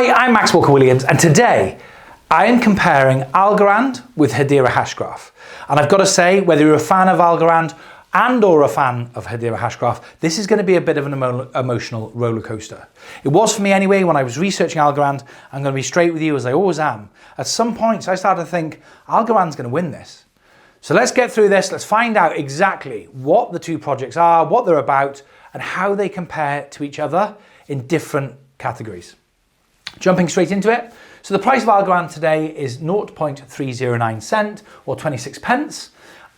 Hi, I'm Max Walker&Williams, and today I am comparing Algorand with Hedera Hashgraph. And I've got to say, whether you're a fan of Algorand or a fan of Hedera Hashgraph, this is going to be a bit of an emotional roller coaster. It was for me anyway when I was researching Algorand. I'm going to be straight with you as I always am. At some points I started to think Algorand's going to win this. So let's get through this. Let's find out exactly what the two projects are, what they're about, and how they compare to each other in different categories. Jumping straight into it. So the price of Algorand today is 0.309 cent or 26 pence.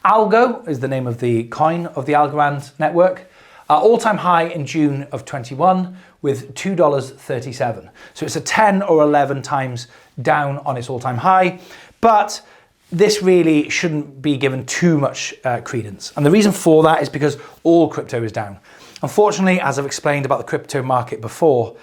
Algo is the name of the coin of the Algorand network. All-time high in June of 21 with $2.37. So it's a 10 or 11 times down on its all-time high, but this really shouldn't be given too much credence. And the reason for that is because all crypto is down. Unfortunately, as I've explained about the crypto market before,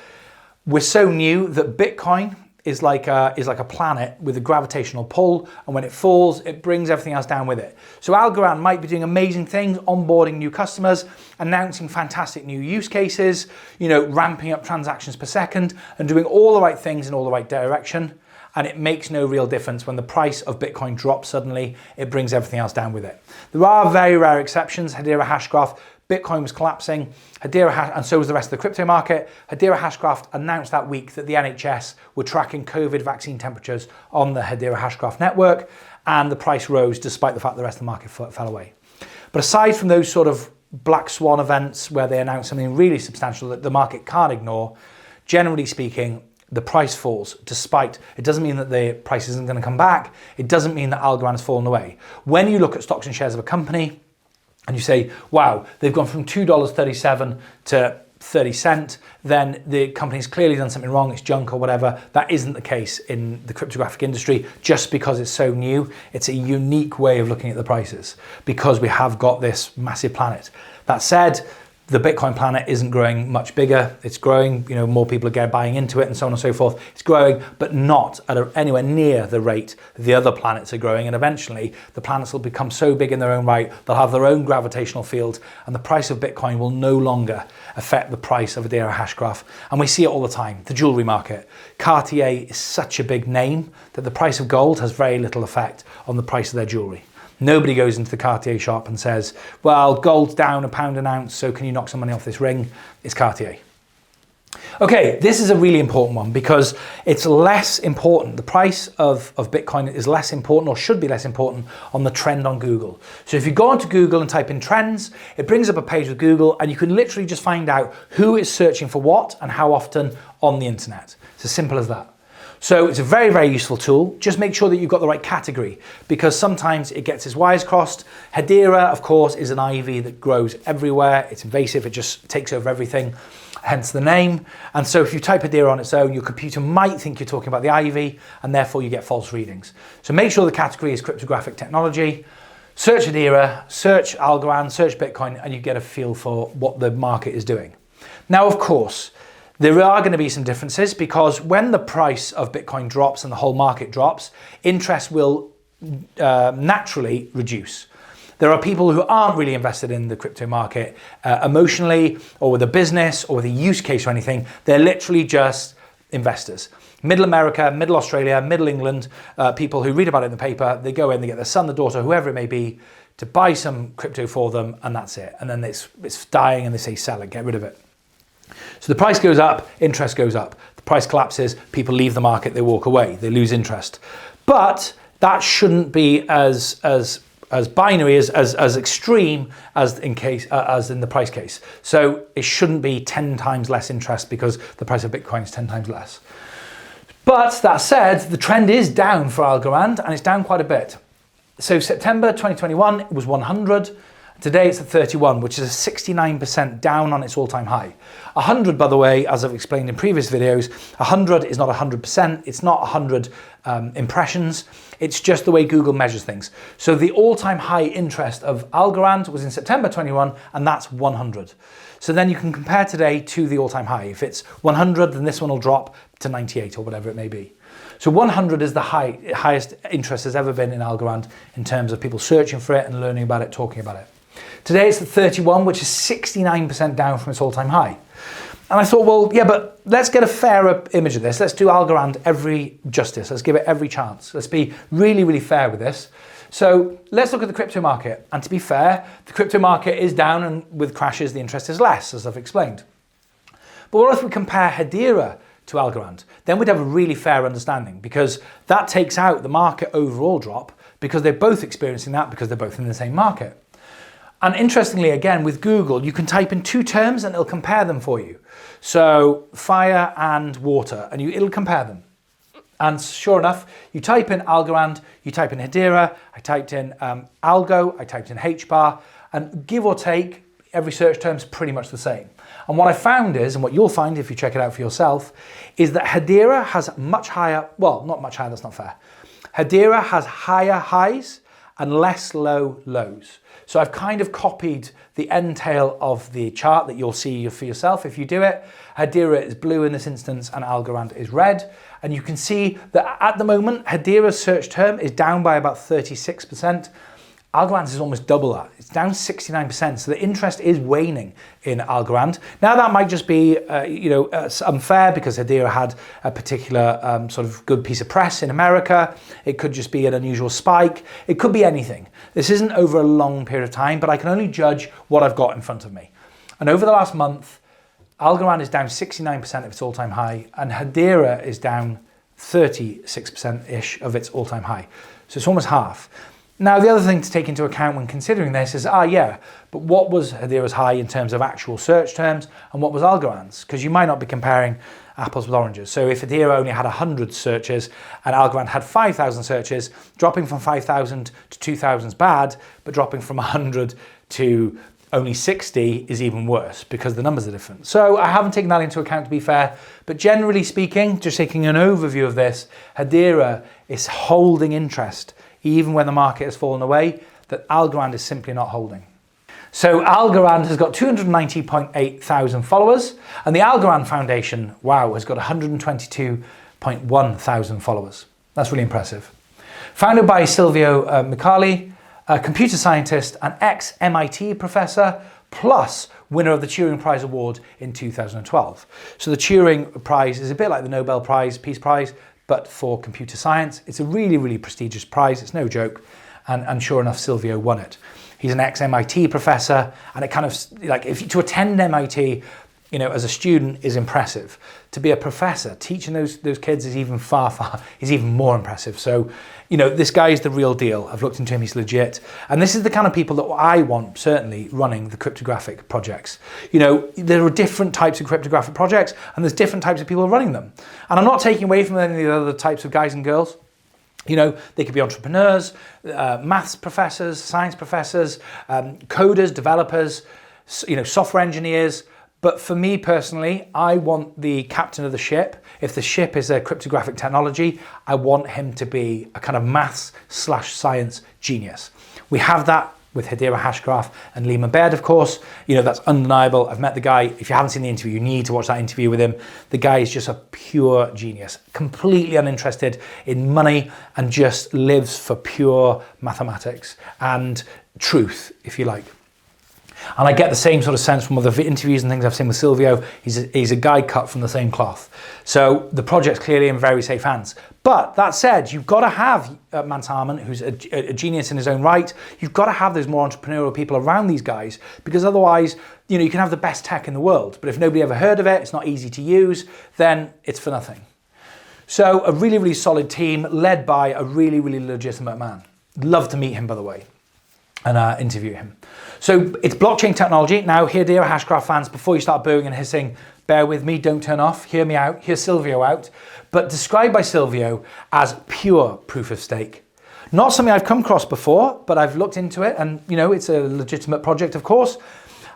we're so new that Bitcoin is like a planet with a gravitational pull, and when it falls, it brings everything else down with it. So Algorand might be doing amazing things, onboarding new customers, announcing fantastic new use cases, ramping up transactions per second, and doing all the right things in all the right direction. And it makes no real difference when the price of Bitcoin drops suddenly, it brings everything else down with it. There are very rare exceptions. Hedera Hashgraph, Bitcoin was collapsing, and so was the rest of the crypto market. Hedera Hashgraph announced that week that the NHS were tracking COVID vaccine temperatures on the Hedera Hashgraph network, and the price rose despite the fact the rest of the market fell away. But aside from those sort of black swan events where they announce something really substantial that the market can't ignore, generally speaking, the price falls despite, it doesn't mean that the price isn't going to come back. It doesn't mean that Algorand has fallen away. When you look at stocks and shares of a company and you say, wow, they've gone from $2.37 to 30 cents, then the company's clearly done something wrong, it's junk or whatever. That isn't the case in the cryptographic industry just because it's so new. It's a unique way of looking at the prices because we have got this massive planet. That said, the Bitcoin planet isn't growing much bigger. It's growing, more people are buying into it and so on and so forth. It's growing, but not at anywhere near the rate the other planets are growing. And eventually the planets will become so big in their own right, they'll have their own gravitational field, and the price of Bitcoin will no longer affect the price of Hedera Hashgraph. And we see it all the time. The jewelry market. Cartier is such a big name that the price of gold has very little effect on the price of their jewelry. Nobody goes into the Cartier shop and says, well, gold's down £1 an ounce, so can you knock some money off this ring? It's Cartier. Okay, this is a really important one because it's less important. The price of Bitcoin is less important, or should be less important, on the trend on Google. So if you go onto Google and type in trends, it brings up a page with Google and you can literally just find out who is searching for what and how often on the internet. It's as simple as that. So it's a very, very useful tool. Just make sure that you've got the right category because sometimes it gets its wires crossed. Hedera, of course, is an ivy that grows everywhere. It's invasive, it just takes over everything, hence the name. And so if you type Hedera on its own, your computer might think you're talking about the ivy and therefore you get false readings. So make sure the category is cryptographic technology. Search Hedera, search Algorand, search Bitcoin, and you get a feel for what the market is doing. Now, of course, there are going to be some differences because when the price of Bitcoin drops and the whole market drops, interest will naturally reduce. There are people who aren't really invested in the crypto market emotionally or with a business or with a use case or anything. They're literally just investors. Middle America, Middle Australia, Middle England, people who read about it in the paper, they go in, they get their son, their daughter, whoever it may be, to buy some crypto for them, and that's it. And then it's dying and they say sell it, get rid of it. So the price goes up, interest goes up. The price collapses, people leave the market, they walk away, they lose interest. But that shouldn't be as binary, as extreme as in the price case. So it shouldn't be 10 times less interest because the price of Bitcoin is 10 times less. But that said, the trend is down for Algorand, and it's down quite a bit. So September 2021, it was 100. Today it's at 31, which is a 69% down on its all-time high. 100, by the way, as I've explained in previous videos, 100 is not 100%. It's not 100 impressions. It's just the way Google measures things. So the all-time high interest of Algorand was in September 21, and that's 100. So then you can compare today to the all-time high. If it's 100, then this one will drop to 98 or whatever it may be. So 100 is the highest interest there's ever been in Algorand in terms of people searching for it and learning about it, talking about it. Today it's at 31, which is 69% down from its all-time high. And I thought, well, yeah, but let's get a fairer image of this. Let's do Algorand every justice. Let's give it every chance. Let's be really, really fair with this. So let's look at the crypto market. And to be fair, the crypto market is down, and with crashes, the interest is less, as I've explained. But what if we compare Hedera to Algorand? Then we'd have a really fair understanding, because that takes out the market overall drop, because they're both experiencing that, because they're both in the same market. And interestingly, again, with Google, you can type in 2 terms and it'll compare them for you. So fire and water, and it'll compare them. And sure enough, you type in Algorand, you type in Hedera, I typed in ALGO, I typed in HBAR, and give or take, every search term is pretty much the same. And what I found is, and what you'll find if you check it out for yourself, is that Hedera has much higher, well, not much higher, that's not fair. Hedera has higher highs and less low lows. So I've kind of copied the end tail of the chart that you'll see for yourself if you do it. Hedera is blue in this instance and Algorand is red. And you can see that at the moment, Hedera's search term is down by about 36%. Algorand is almost double that. It's down 69%. So the interest is waning in Algorand. Now that might just be, unfair because Hedera had a particular sort of good piece of press in America. It could just be an unusual spike. It could be anything. This isn't over a long period of time, but I can only judge what I've got in front of me. And over the last month, Algorand is down 69% of its all-time high, and Hedera is down 36%-ish of its all-time high. So it's almost half. Now, the other thing to take into account when considering this is, but what was Hedera's high in terms of actual search terms, and what was Algorand's? Because you might not be comparing apples with oranges. So if Hedera only had 100 searches and Algorand had 5,000 searches, dropping from 5,000 to 2,000 is bad, but dropping from 100 to only 60 is even worse because the numbers are different. So I haven't taken that into account, to be fair, but generally speaking, just taking an overview of this, Hedera is holding interest even when the market has fallen away, that Algorand is simply not holding. So Algorand has got 290.8 thousand followers, and the Algorand Foundation, wow, has got 122.1 thousand followers. That's really impressive. Founded by Silvio Micali, a computer scientist and ex-MIT professor, plus winner of the Turing Prize Award in 2012. So the Turing Prize is a bit like the Nobel Prize, Peace Prize, but for computer science. It's a really, really prestigious prize. It's no joke. And sure enough, Silvio won it. He's an ex-MIT professor, and it kind of, like, to attend MIT, as a student is impressive. To be a professor, teaching those kids is even is even more impressive. So, this guy is the real deal. I've looked into him, he's legit. And this is the kind of people that I want, certainly, running the cryptographic projects. There are different types of cryptographic projects, and there's different types of people running them. And I'm not taking away from any of the other types of guys and girls. They could be entrepreneurs, maths professors, science professors, coders, developers, software engineers. But for me personally, I want the captain of the ship. If the ship is a cryptographic technology, I want him to be a kind of maths/science genius. We have that with Hedera Hashgraph and Lehman Baird, of course. That's undeniable. I've met the guy. If you haven't seen the interview, you need to watch that interview with him. The guy is just a pure genius, completely uninterested in money, and just lives for pure mathematics and truth, if you like. And I get the same sort of sense from other interviews and things I've seen with Silvio. He's a guy cut from the same cloth. So the project's clearly in very safe hands. But that said, you've got to have Mans Harman, who's a genius in his own right. You've got to have those more entrepreneurial people around these guys, because otherwise, you can have the best tech in the world, but if nobody ever heard of it, it's not easy to use, then it's for nothing. So a really, really solid team led by a really, really legitimate man. Love to meet him, by the way, and interview him. So it's blockchain technology. Now, Hedera Hashgraph fans, before you start booing and hissing, bear with me, don't turn off, hear me out, hear Silvio out, but described by Silvio as pure proof of stake. Not something I've come across before, but I've looked into it, and it's a legitimate project, of course.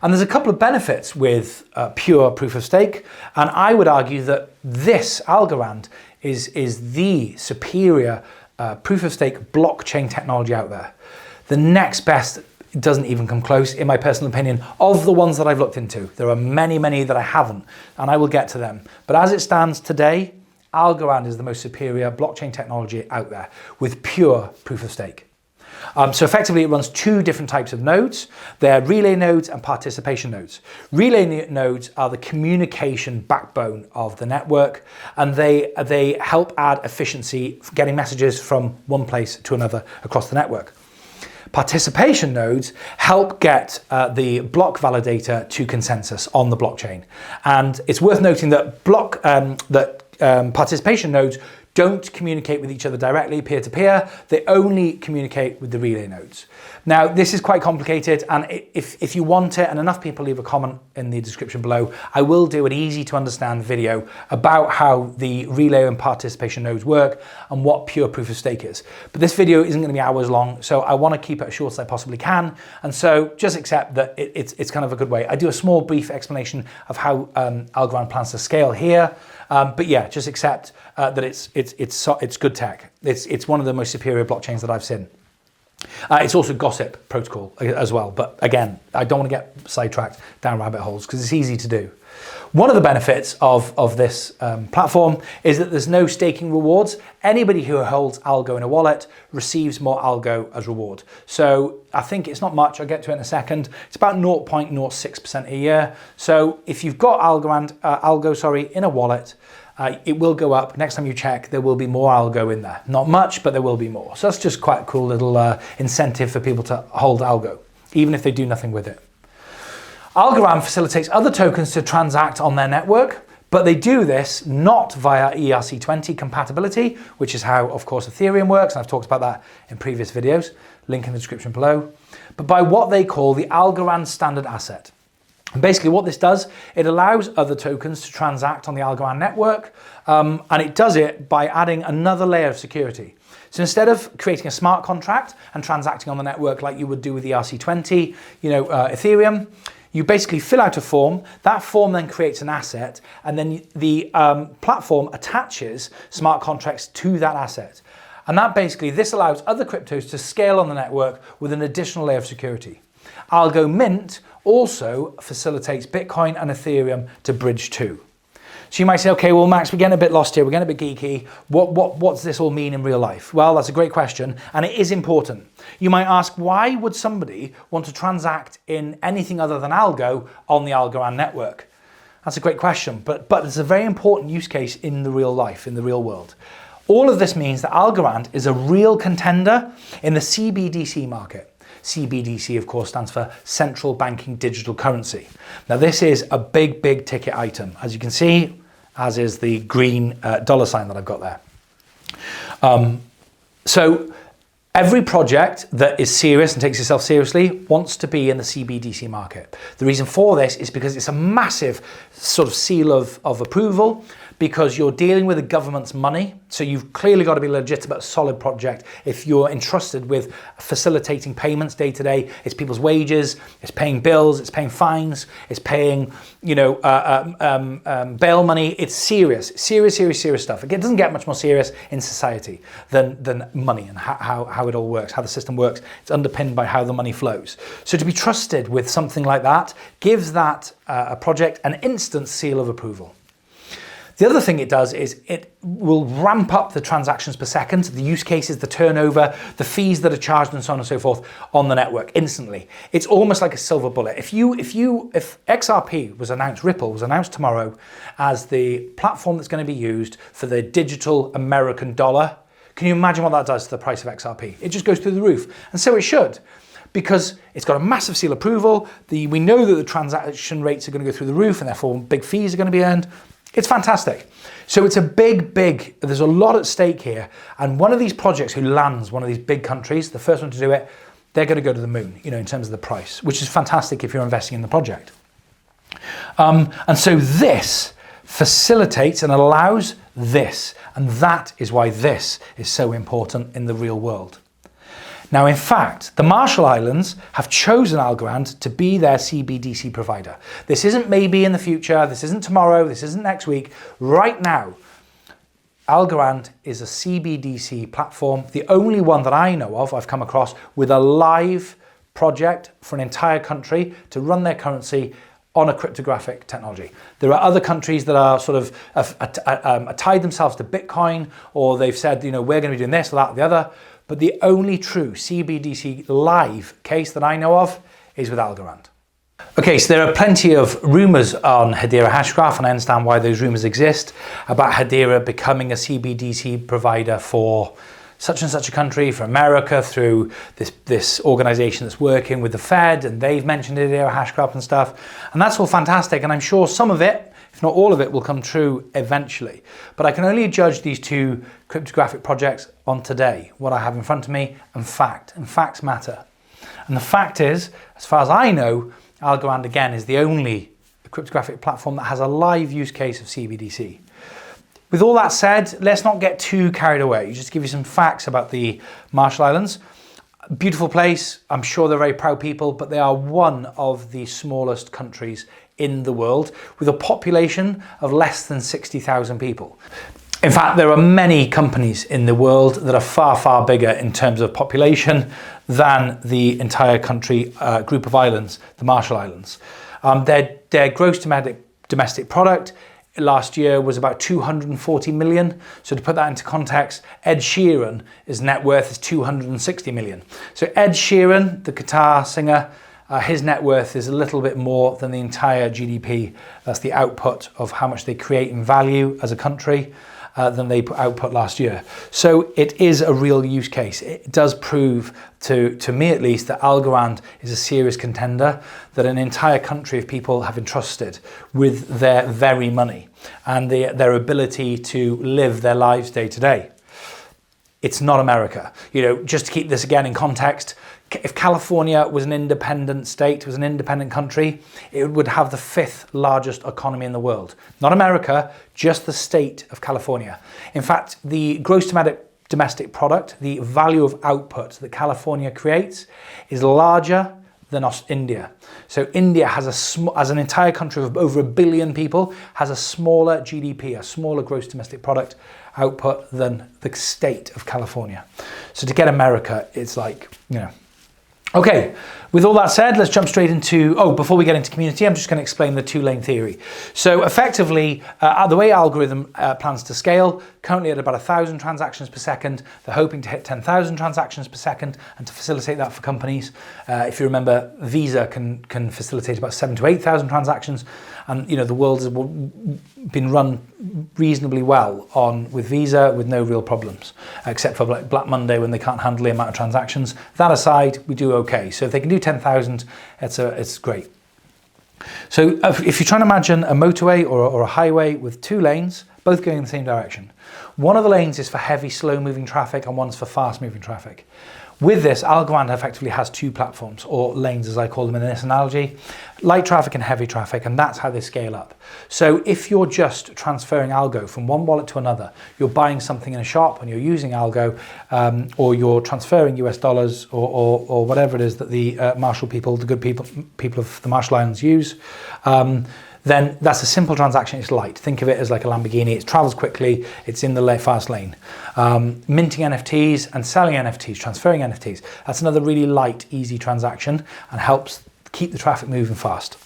And there's a couple of benefits with pure proof of stake, and I would argue that this Algorand is the superior proof of stake blockchain technology out there. The next best doesn't even come close, in my personal opinion, of the ones that I've looked into. There are many, many that I haven't, and I will get to them. But as it stands today, Algorand is the most superior blockchain technology out there with pure proof of stake. So effectively it runs two different types of nodes. They're relay nodes and participation nodes. Relay nodes are the communication backbone of the network, and they help add efficiency getting messages from one place to another across the network. Participation nodes help get the block validator to consensus on the blockchain. And it's worth noting that participation nodes don't communicate with each other directly peer-to-peer. They only communicate with the relay nodes. Now, this is quite complicated, and if you want it, and enough people leave a comment in the description below, I will do an easy to understand video about how the relay and participation nodes work and what pure proof of stake is. But this video isn't going to be hours long, so I want to keep it as short as I possibly can. And so just accept that it's kind of a good way. I do a small brief explanation of how Algorand plans to scale here. But yeah, just accept that it's good tech. It's one of the most superior blockchains that I've seen. It's also gossip protocol as well. But again, I don't want to get sidetracked down rabbit holes because it's easy to do. One of the benefits of this platform is that there's no staking rewards. Anybody who holds algo in a wallet receives more algo as reward. So I think it's not much. I'll get to it in a second. It's about 0.06% a year. So if you've got algo in a wallet, it will go up. Next time you check, there will be more algo in there. Not much, but there will be more. So that's just quite a cool little incentive for people to hold algo, even if they do nothing with it. Algorand facilitates other tokens to transact on their network, but they do this not via ERC20 compatibility, which is how, of course, Ethereum works, and I've talked about that in previous videos, link in the description below, but by what they call the Algorand standard asset. And basically what this does, it allows other tokens to transact on the Algorand network, and it does it by adding another layer of security. So instead of creating a smart contract and transacting on the network like you would do with ERC20, Ethereum, you basically fill out a form. That form then creates an asset, and then the platform attaches smart contracts to that asset. And this allows other cryptos to scale on the network with an additional layer of security. Algo Mint also facilitates Bitcoin and Ethereum to bridge to. So you might say, okay, well, Max, we're getting a bit lost here. We're getting a bit geeky. What's this all mean in real life? Well, that's a great question, and it is important. You might ask, why would somebody want to transact in anything other than algo on the Algorand network? That's a great question, but it's a very important use case in the real life, in the real world. All of this means that Algorand is a real contender in the CBDC market. CBDC, of course, stands for Central Banking Digital Currency. Now, this is a big ticket item, as you can see, as is the green dollar sign that I've got there. So every project that is serious and takes itself seriously wants to be in the CBDC market. The reason for this is because it's a massive sort of seal of approval, because you're dealing with the government's money. So you've clearly got to be a legitimate, solid project. If you're entrusted with facilitating payments day to day, it's people's wages, it's paying bills, it's paying fines, it's paying, bail money. It's serious stuff. It doesn't get much more serious in society than money and how it all works, how the system works. It's underpinned by how the money flows. So to be trusted with something like that gives that a project an instant seal of approval. The other thing it does is it will ramp up the transactions per second, the use cases, the turnover, the fees that are charged, and so on and so forth on the network instantly. It's almost like a silver bullet. If XRP was announced, Ripple was announced tomorrow as the platform that's going to be used for the digital American dollar, can you imagine what that does to the price of XRP? It just goes through the roof, and so it should, because it's got a massive seal approval. We know that the transaction rates are going to go through the roof, and therefore big fees are going to be earned. It's fantastic. So it's a there's a lot at stake here. And one of these projects who lands one of these big countries, the first one to do it, they're going to go to the moon, in terms of the price, which is fantastic if you're investing in the project. And so this facilitates and allows this. And that is why this is so important in the real world. Now, in fact, the Marshall Islands have chosen Algorand to be their CBDC provider. This isn't maybe in the future, this isn't tomorrow, this isn't next week. Right now, Algorand is a CBDC platform, the only one that I know of, I've come across, with a live project for an entire country to run their currency on a cryptographic technology. There are other countries that are sort of tied themselves to Bitcoin, or they've said, we're going to be doing this or that or the other. but the only true CBDC live case that I know of is with Algorand. Okay, so there are plenty of rumors on Hedera Hashgraph, and I understand why those rumors exist, about Hedera becoming a CBDC provider for such and such a country, for America, through this organization that's working with the Fed, and they've mentioned Hedera Hashgraph and stuff. And that's all fantastic, and I'm sure some of it, if not all of it, will come true eventually. But I can only judge these two cryptographic projects on today, what I have in front of me, and fact. And facts matter. And the fact is, as far as I know, Algorand, again, is the only cryptographic platform that has a live use case of CBDC. With all that said, let's not get too carried away. Just to give you some facts about the Marshall Islands. Beautiful place. I'm sure they're very proud people, but they are one of the smallest countries in the world with a population of less than 60,000 people. In fact, there are many companies in the world that are far, far bigger in terms of population than the entire country group of islands, the Marshall Islands. Their gross domestic product last year was about 240 million. So to put that into context, Ed Sheeran's net worth is 260 million. So Ed Sheeran, the guitar singer, his net worth is a little bit more than the entire GDP. That's the output of how much they create in value as a country than they output last year. So it is a real use case. It does prove to me at least that Algorand is a serious contender, that an entire country of people have entrusted with their very money and their ability to live their lives day to day. It's not America. You know, just to keep this again in context, if California was an independent state, was an independent country, it would have the 5th largest economy in the world. Not America, just the state of California. In fact, the gross domestic product, the value of output that California creates, is larger than India. So India has as an entire country of over 1 billion people, has a smaller GDP, a smaller gross domestic product output than the state of California. So to get America, it's like, you know. Okay, with all that said, let's jump straight into, before we get into community, I'm just going to explain the two-lane theory. So effectively, the way algorithm plans to scale, currently at about 1,000 transactions per second, they're hoping to hit 10,000 transactions per second, and to facilitate that for companies. If you remember, Visa can facilitate about 7,000 to 8,000 transactions, and you know the world has been run reasonably well with Visa with no real problems, except for like Black Monday when they can't handle the amount of transactions. That aside, we do okay. So if they can do 10,000, it's great. So if you're trying to imagine a motorway or a highway with two lanes, both going in the same direction. One of the lanes is for heavy, slow-moving traffic, and one's for fast-moving traffic. With this, Algorand effectively has two platforms, or lanes as I call them in this analogy, light traffic and heavy traffic, and that's how they scale up. So if you're just transferring algo from one wallet to another, you're buying something in a shop and you're using algo, or you're transferring US dollars or whatever it is that the Marshall people, the good people of the Marshall Islands use, then that's a simple transaction. It's light. Think of it as like a Lamborghini. It travels quickly. It's in the fast lane. Minting NFTs and selling NFTs, transferring NFTs, that's another really light, easy transaction and helps keep the traffic moving fast.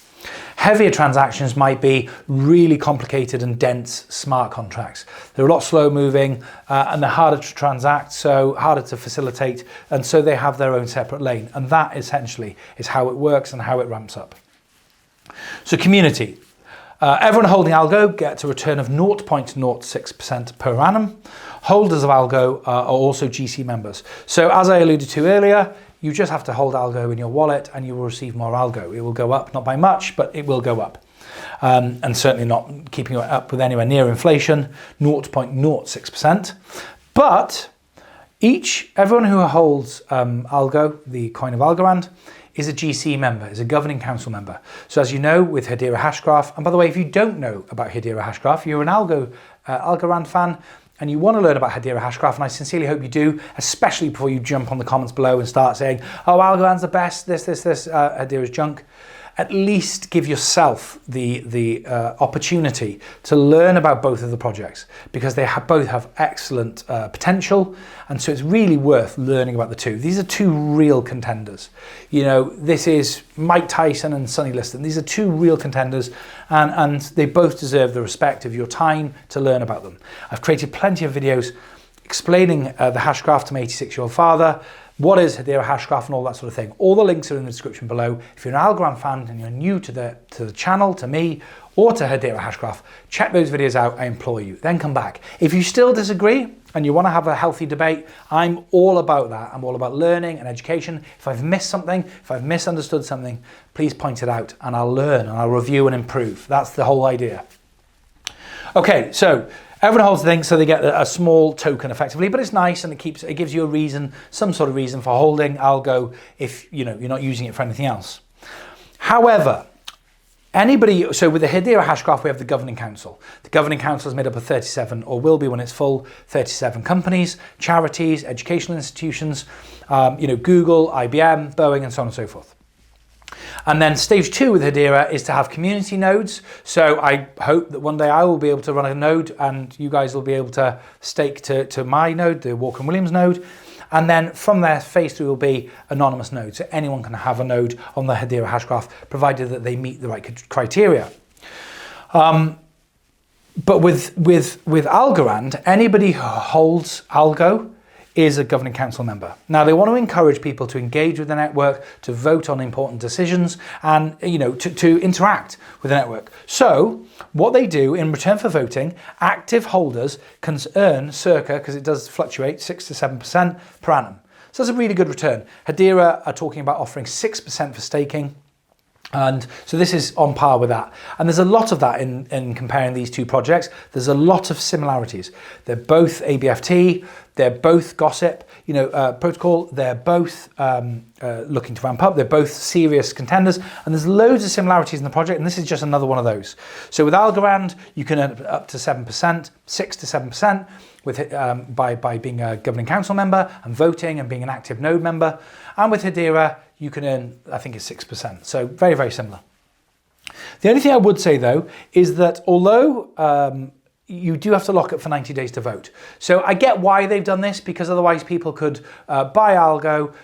Heavier transactions might be really complicated and dense smart contracts. They're a lot slow moving and they're harder to transact, so harder to facilitate, and so they have their own separate lane. And that essentially is how it works and how it ramps up. So community. Everyone holding algo gets a return of 0.06% per annum. Holders of algo are also GC members. So as I alluded to earlier, you just have to hold algo in your wallet and you will receive more algo. It will go up, not by much, but it will go up. And certainly not keeping it up with anywhere near inflation, 0.06%. But everyone who holds algo, the coin of Algorand, is a GC member, is a governing council member. So as you know, with Hedera Hashgraph, and by the way, if you don't know about Hedera Hashgraph, you're an Algorand fan, and you want to learn about Hedera Hashgraph, and I sincerely hope you do, especially before you jump on the comments below and start saying, oh, Algorand's the best, Hedera's junk. At least give yourself the opportunity to learn about both of the projects, because they both have excellent potential, and so it's really worth learning about the two. These are two real contenders. You know, this is Mike Tyson and Sonny Liston. These are two real contenders, and they both deserve the respect of your time to learn about them. I've created plenty of videos explaining the hash graph to my 86-year-old father, what is Hedera hash graph and all that sort of thing. All the links are in the description below. If you're an Algorand fan and you're new to the channel, to me, or to Hedera hash graph, check those videos out, I implore you. Then come back. If you still disagree and you want to have a healthy debate, I'm all about that. I'm all about learning and education. If I've missed something, if I've misunderstood something, please point it out and I'll learn and I'll review and improve. That's the whole idea. Okay, so everyone holds things, so they get a small token effectively, but it's nice and it gives you a reason, some sort of reason for holding Algo if you're not using it for anything else. However, so with the Hedera hash graph, we have the governing council. The governing council is made up of 37, or will be when it's full, 37 companies, charities, educational institutions, Google, IBM, Boeing, and so on and so forth. And then stage 2 with Hedera is to have community nodes. So I hope that one day I will be able to run a node and you guys will be able to stake to my node, the Walker&Williams node. And then from there, phase 3 will be anonymous nodes. So anyone can have a node on the Hedera hash graph, provided that they meet the right criteria. But with Algorand, anybody who holds Algo is a governing council member. Now, they want to encourage people to engage with the network, to vote on important decisions, and to interact with the network. So what they do in return for voting, active holders can earn circa, because it does fluctuate, 6 to 7% per annum. So that's a really good return. Hedera are talking about offering 6% for staking. And so this is on par with that. And there's a lot of that in comparing these two projects. There's a lot of similarities. They're both ABFT, they're both gossip, protocol, they're both looking to ramp up, they're both serious contenders, and there's loads of similarities in the project, and this is just another one of those. So with Algorand, you can earn up to 7%, 6 to 7%, by being a governing council member and voting and being an active node member. And with Hedera, you can earn, I think it's 6%. So very, very similar. The only thing I would say though, is that although you do have to lock it for 90 days to vote. So I get why they've done this, because otherwise people could buy Algo,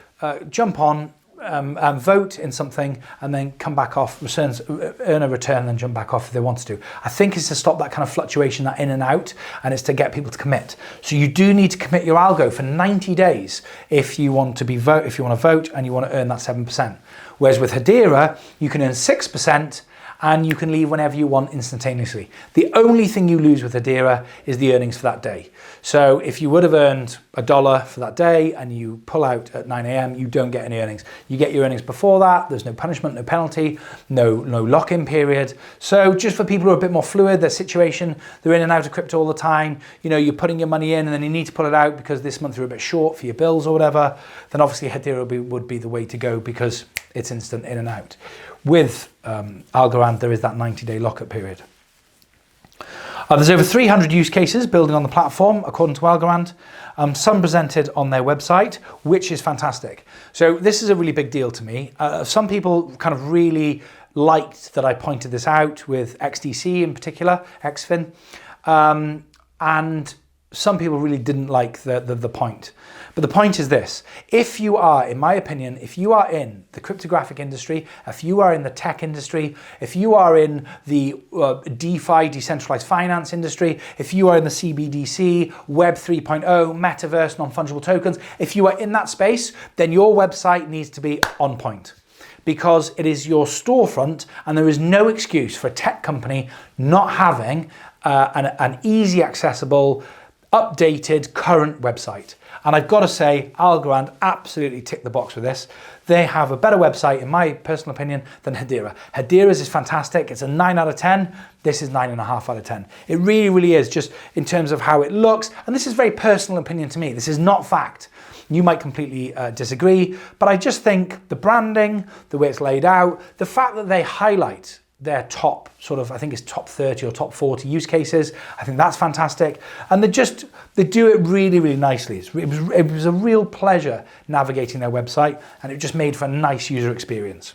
jump on, and vote in something and then come back off, earn a return and then jump back off if they wanted to. I think it's to stop that kind of fluctuation, that in and out, and it's to get people to commit. So you do need to commit your Algo for 90 days if you want to vote and you want to earn that 7%. Whereas with Hedera, you can earn 6% and you can leave whenever you want instantaneously. The only thing you lose with Hedera is the earnings for that day. So if you would have earned $1 for that day and you pull out at 9 a.m, you don't get any earnings. You get your earnings before that. There's no punishment, no penalty, no lock-in period. So just for people who are a bit more fluid, their situation, they're in and out of crypto all the time, you're putting your money in and then you need to pull it out because this month you're a bit short for your bills or whatever, then obviously Hedera would be the way to go because it's instant in and out. With Algorand, there is that 90-day lockup period. There's over 300 use cases building on the platform, according to Algorand, some presented on their website, which is fantastic. So this is a really big deal to me. Some people kind of really liked that I pointed this out with XDC in particular, XFIN, and some people really didn't like the point. But the point is this: if you are, in my opinion, if you are in the cryptographic industry, if you are in the tech industry, if you are in the DeFi, decentralized finance industry, if you are in the CBDC, Web 3.0, metaverse, non-fungible tokens, if you are in that space, then your website needs to be on point, because it is your storefront and there is no excuse for a tech company not having an easy, accessible, updated, current website. And I've got to say, Algorand absolutely ticked the box with this. They have a better website, in my personal opinion, than Hedera. Hedera's is fantastic. It's a 9 out of 10. This is 9.5 out of 10. It really, really is, just in terms of how it looks. And this is very personal opinion to me. This is not fact. You might completely disagree, but I just think the branding, the way it's laid out, the fact that they highlight their top I think it's top 30 or top 40 use cases. I think that's fantastic. And they do it really, really nicely. It was a real pleasure navigating their website, and it just made for a nice user experience.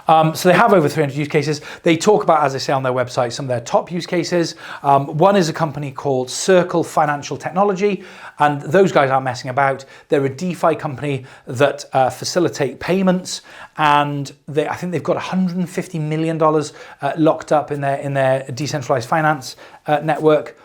So they have over 300 use cases. They talk about, as I say on their website, some of their top use cases. One is a company called Circle Financial Technology, and those guys aren't messing about. They're a DeFi company that facilitate payments, and I think they've got $150 million locked up in their decentralized finance network.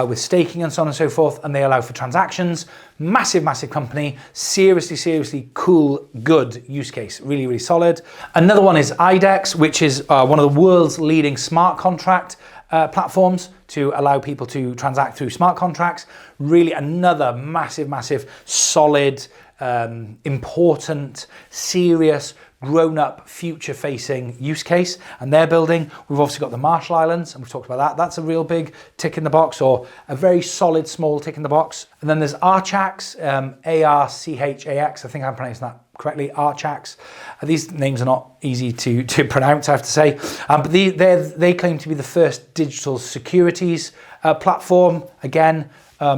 with staking and so on and so forth, and they allow for transactions. Massive, massive company, seriously cool, good use case, really, really solid. Another one is IDEX, which is one of the world's leading smart contract platforms to allow people to transact through smart contracts. Really another massive, solid, important, serious, grown-up, future-facing use case, and they're building. We've obviously got the Marshall Islands, and we've talked about that. That's a real big tick in the box, or a very solid, small tick in the box. And then there's Archax, A-R-C-H-A-X, I think I'm pronouncing that correctly, Archax. These names are not easy to pronounce, I have to say, but they claim to be the first digital securities platform, again,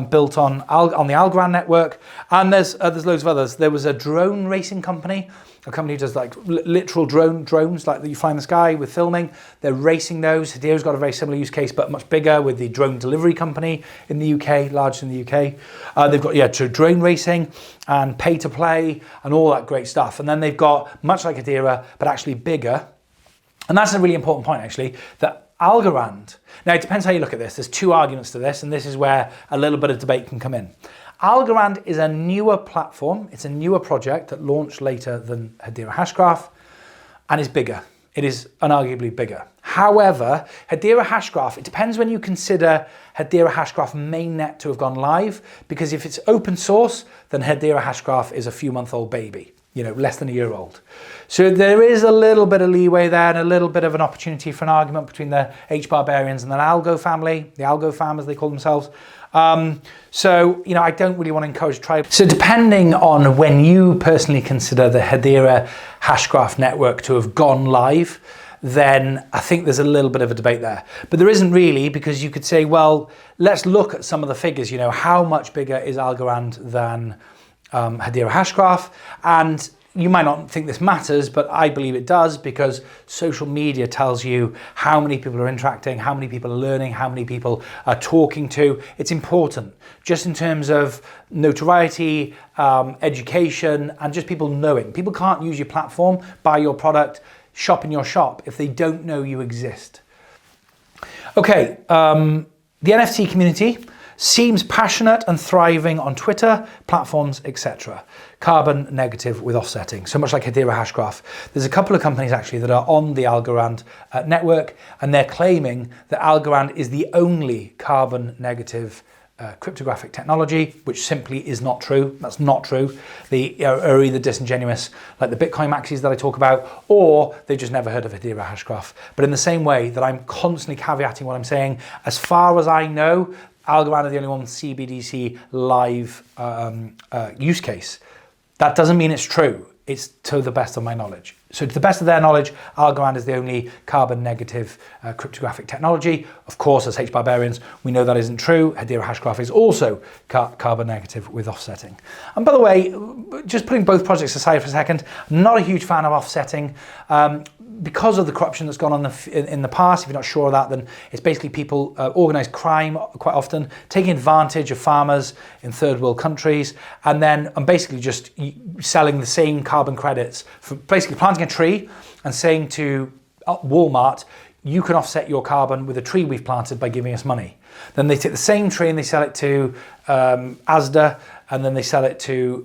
built on the Algorand network. And there's loads of others. There was a drone racing company, a company who does like literal drones like that you fly in the sky with filming. They're racing those. Hedera's got a very similar use case, but much bigger, with the drone delivery company in the UK, largest in the UK. They've got drone racing and pay to play and all that great stuff. And then they've got, much like Hedera, but actually bigger. And that's a really important point, actually, that Algorand, now it depends how you look at this. There's two arguments to this, and this is where a little bit of debate can come in. Algorand is a newer platform. It's a newer project that launched later than Hedera Hashgraph and is bigger. It is unarguably bigger. However, Hedera Hashgraph, it depends when you consider Hedera Hashgraph mainnet to have gone live, because if it's open source, then Hedera Hashgraph is a few-month-old baby, less than a year old. So there is a little bit of leeway there and a little bit of an opportunity for an argument between the HBARians and the ALGO family, the ALGO fam as they call themselves. I don't really want to encourage trial. So depending on when you personally consider the Hedera Hashgraph network to have gone live, then I think there's a little bit of a debate there. But there isn't really, because you could say, well, let's look at some of the figures. How much bigger is Algorand than Hedera Hashgraph? And you might not think this matters, but I believe it does, because social media tells you how many people are interacting, how many people are learning, how many people are talking to. It's important, just in terms of notoriety, education, and just people knowing. People can't use your platform, buy your product, shop in your shop if they don't know you exist. Okay, the NFT community seems passionate and thriving on Twitter, platforms, etc. Carbon negative with offsetting, so much like Hedera Hashgraph. There's a couple of companies actually that are on the Algorand network, and they're claiming that Algorand is the only carbon negative cryptographic technology, which simply is not true. That's not true. They are either disingenuous, like the Bitcoin maxis that I talk about, or they just never heard of Hedera Hashgraph. But in the same way that I'm constantly caveating what I'm saying, as far as I know, Algorand are the only one with CBDC live use case. That doesn't mean it's true. It's to the best of my knowledge. So to the best of their knowledge, Algorand is the only carbon negative cryptographic technology. Of course, as HBARians, we know that isn't true. Hedera Hashgraph is also carbon negative with offsetting. And by the way, just putting both projects aside for a second, I'm not a huge fan of offsetting. Because of the corruption that's gone on in the past, if you're not sure of that, then it's basically people, organised crime quite often, taking advantage of farmers in third world countries, and then basically just selling the same carbon credits for basically planting a tree and saying to Walmart, you can offset your carbon with a tree we've planted by giving us money. Then they take the same tree and they sell it to Asda, and then they sell it to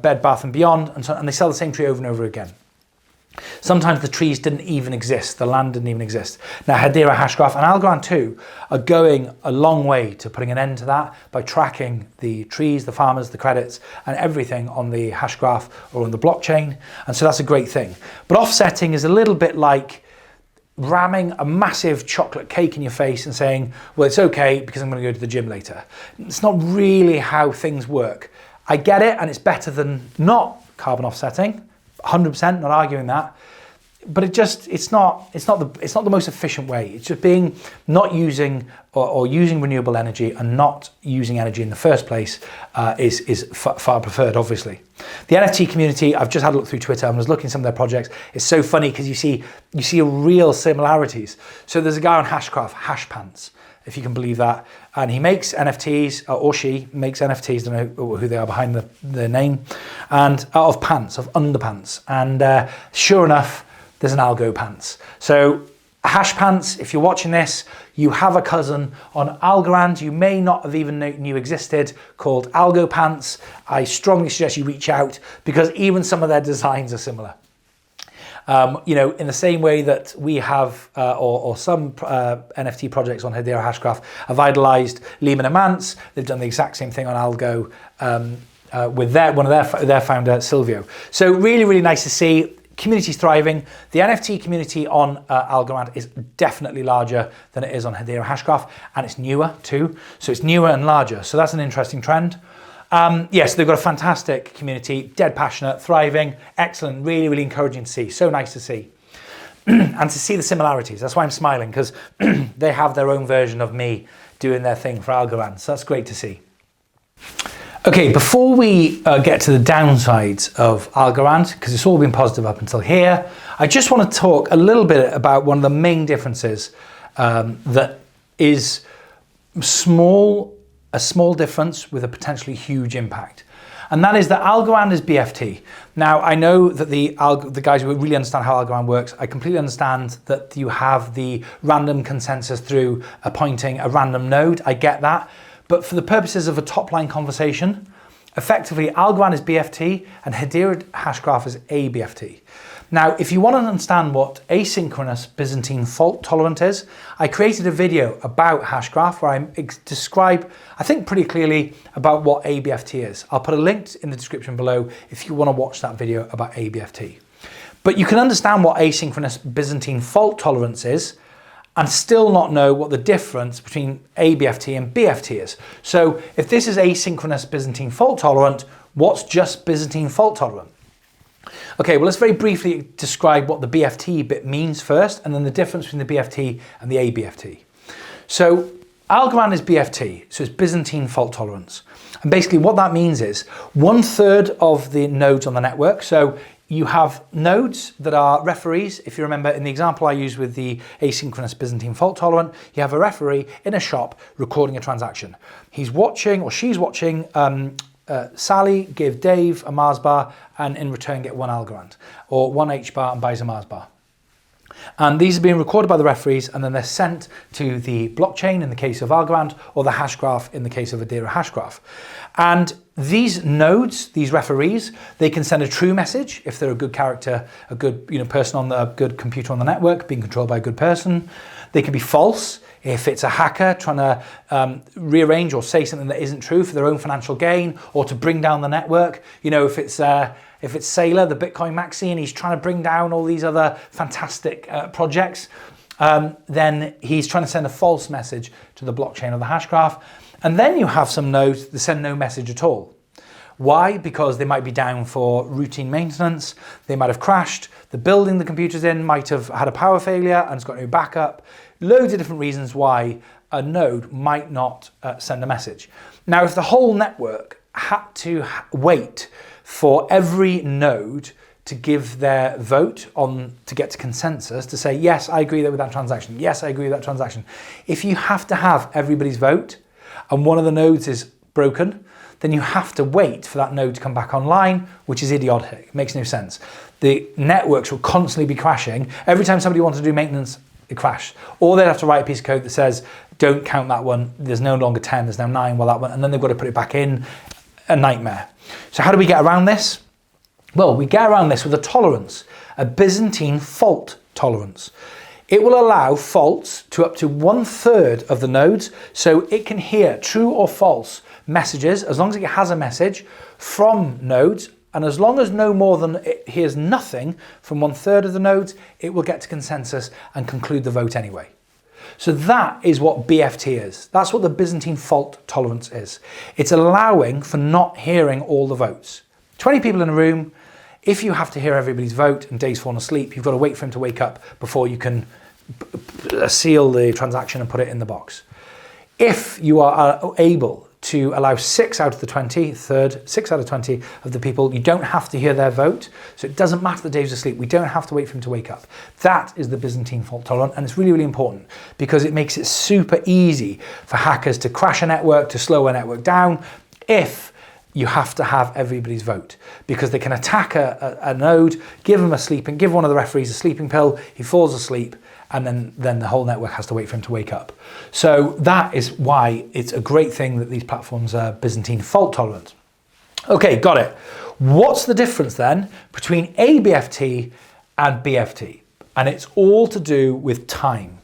Bed Bath and Beyond, and so on, and they sell the same tree over and over again. Sometimes the trees didn't even exist, the land didn't even exist. Now Hedera Hashgraph and Algorand too are going a long way to putting an end to that by tracking the trees, the farmers, the credits, and everything on the Hashgraph or on the blockchain. And so that's a great thing. But offsetting is a little bit like ramming a massive chocolate cake in your face and saying, well, it's okay because I'm going to go to the gym later. It's not really how things work. I get it, and it's better than not carbon offsetting. 100%, not arguing that, but it's not the most efficient way. It's just not using or using renewable energy and not using energy in the first place is far preferred, obviously. The NFT community, I've just had a look through Twitter and was looking at some of their projects. It's so funny because you see real similarities. So there's a guy on Hashgraph, Hashpants, if you can believe that, and he makes NFTs, or she makes NFTs, don't know who they are behind the name, and out of pants, of underpants, and sure enough, there's an algo pants. So Hash Pants, if you're watching this, you have a cousin on Algorand you may not have even knew existed called Algo Pants. I strongly suggest you reach out because even some of their designs are similar. You know, in the same way that we have, or some NFT projects on Hedera Hashgraph have idolized Lehman and Mance, they've done the exact same thing on Algo with one of their founder, Silvio. So really, really nice to see. Community's thriving. The NFT community on Algorand is definitely larger than it is on Hedera Hashgraph, and it's newer too. So it's newer and larger. So that's an interesting trend. Yes, they've got a fantastic community, dead passionate, thriving, excellent, really, really encouraging to see. So nice to see. And to see the similarities. That's why I'm smiling, because they have their own version of me doing their thing for Algorand. So that's great to see. Okay, before we get to the downsides of Algorand, because it's all been positive up until here, I just want to talk a little bit about one of the main differences that is a small difference with a potentially huge impact. And that is that Algorand is BFT. Now, I know that the guys who really understand how Algorand works, I completely understand that you have the random consensus through appointing a random node. I get that. But for the purposes of a top-line conversation, effectively, Algorand is BFT and Hedera Hashgraph is ABFT. Now, if you want to understand what asynchronous Byzantine fault tolerant is, I created a video about Hashgraph where I describe, I think pretty clearly, about what ABFT is. I'll put a link in the description below if you want to watch that video about ABFT. But you can understand what asynchronous Byzantine fault tolerance is and still not know what the difference between ABFT and BFT is. So if this is asynchronous Byzantine fault tolerant, what's just Byzantine fault tolerant? Okay, well, let's very briefly describe what the BFT bit means first, and then the difference between the BFT and the ABFT. So Algorand is BFT, so it's Byzantine fault tolerance. And basically what that means is 1/3 of the nodes on the network. So you have nodes that are referees. If you remember in the example I used with the asynchronous Byzantine fault tolerant, you have a referee in a shop recording a transaction. He's watching, or she's watching, Sally give Dave a Mars bar and in return get 1 Algorand, or 1 HBAR and buys a Mars bar. And these are being recorded by the referees and then they're sent to the blockchain in the case of Algorand, or the Hashgraph in the case of Hedera Hashgraph. And these nodes, these referees, they can send a true message if they're a good character, a good person on a good computer on the network, being controlled by a good person. They can be false if it's a hacker trying to rearrange or say something that isn't true for their own financial gain or to bring down the network. You know, if it's Saylor, the Bitcoin maxi, and he's trying to bring down all these other fantastic projects, then he's trying to send a false message to the blockchain or the Hashgraph. And then you have some nodes that send no message at all. Why? Because they might be down for routine maintenance, they might have crashed, the building the computer's in might have had a power failure and it's got no backup. Loads of different reasons why a node might not send a message. Now, if the whole network had to wait for every node to give their vote on to get to consensus, to say, yes, I agree with that transaction, yes, I agree with that transaction. If you have to have everybody's vote and one of the nodes is broken, then you have to wait for that node to come back online, which is idiotic. It makes no sense. The networks will constantly be crashing. Every time somebody wants to do maintenance, it crashed. Or they'd have to write a piece of code that says, don't count that one, there's no longer 10, there's now 9, well that one, and then they've got to put it back in. A nightmare. So how do we get around this? Well, we get around this with a tolerance, a Byzantine fault tolerance. It will allow faults to up to 1/3 of the nodes, so it can hear true or false messages as long as it has a message from nodes, and as long as no more than it hears nothing from 1/3 of the nodes, it will get to consensus and conclude the vote anyway. So that is what BFT is. That's what the Byzantine fault tolerance is. It's allowing for not hearing all the votes. 20 people in a room, if you have to hear everybody's vote and Dave's fallen asleep, you've got to wait for him to wake up before you can seal the transaction and put it in the box. If you are able to allow 6 out of the 20, 6 out of 20 of the people, you don't have to hear their vote. So it doesn't matter that Dave's asleep. We don't have to wait for him to wake up. That is the Byzantine fault tolerant. And it's really, really important because it makes it super easy for hackers to crash a network, to slow a network down, if you have to have everybody's vote, because they can attack a node, give one of the referees a sleeping pill, he falls asleep, and then the whole network has to wait for him to wake up. So that is why it's a great thing that these platforms are Byzantine fault tolerant. Okay, got it. What's the difference then between ABFT and BFT? And it's all to do with time,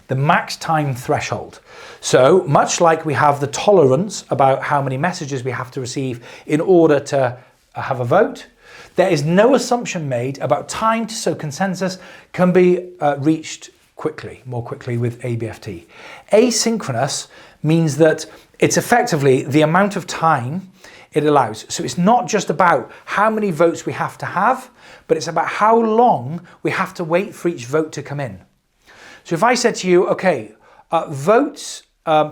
the max time threshold. So much like we have the tolerance about how many messages we have to receive in order to have a vote, there is no assumption made about time so consensus can be reached more quickly with ABFT. Asynchronous means that it's effectively the amount of time it allows. So it's not just about how many votes we have to have, but it's about how long we have to wait for each vote to come in. So if I said to you, okay, votes,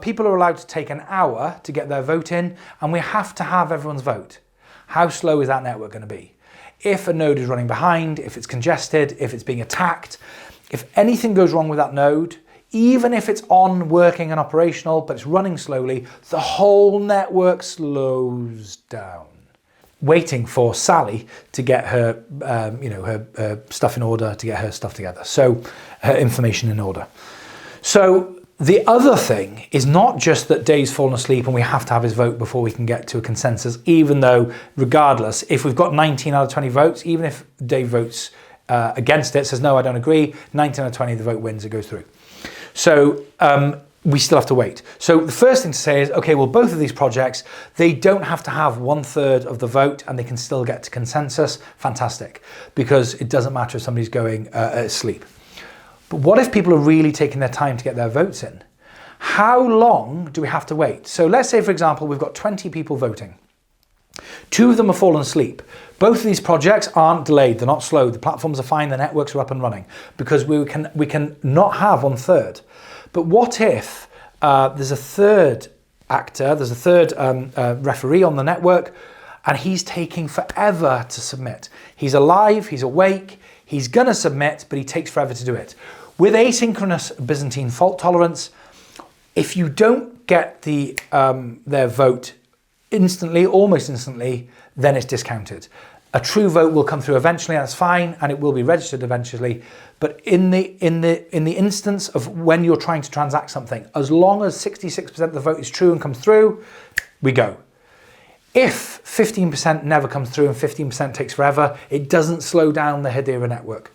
people are allowed to take an hour to get their vote in, and we have to have everyone's vote. How slow is that network going to be? If a node is running behind, if it's congested, if it's being attacked, if anything goes wrong with that node, even if it's on, working and operational, but it's running slowly, the whole network slows down. Waiting for Sally to get her, her stuff in order, to get her stuff together. So her information in order. So the other thing is not just that Dave's fallen asleep and we have to have his vote before we can get to a consensus, even though regardless, if we've got 19 out of 20 votes, even if Dave votes against it, says, no, I don't agree, 19 out of 20, the vote wins, it goes through. So we still have to wait. So the first thing to say is, okay, well, both of these projects, they don't have to have 1/3 of the vote and they can still get to consensus. Fantastic, because it doesn't matter if somebody's going asleep. But what if people are really taking their time to get their votes in? How long do we have to wait? So let's say, for example, we've got 20 people voting. 2 of them have fallen asleep. Both of these projects aren't delayed, they're not slow, the platforms are fine, the networks are up and running, because we can not have 1/3. But what if there's a third actor, there's a third referee on the network, and he's taking forever to submit? He's alive, he's awake, he's gonna submit, but he takes forever to do it. With asynchronous Byzantine fault tolerance, if you don't get their vote instantly, almost instantly, then it's discounted. A true vote will come through eventually, and that's fine, and it will be registered eventually. But in the instance of when you're trying to transact something, as long as 66% of the vote is true and comes through, we go. If 15% never comes through and 15% takes forever, it doesn't slow down the Hedera network.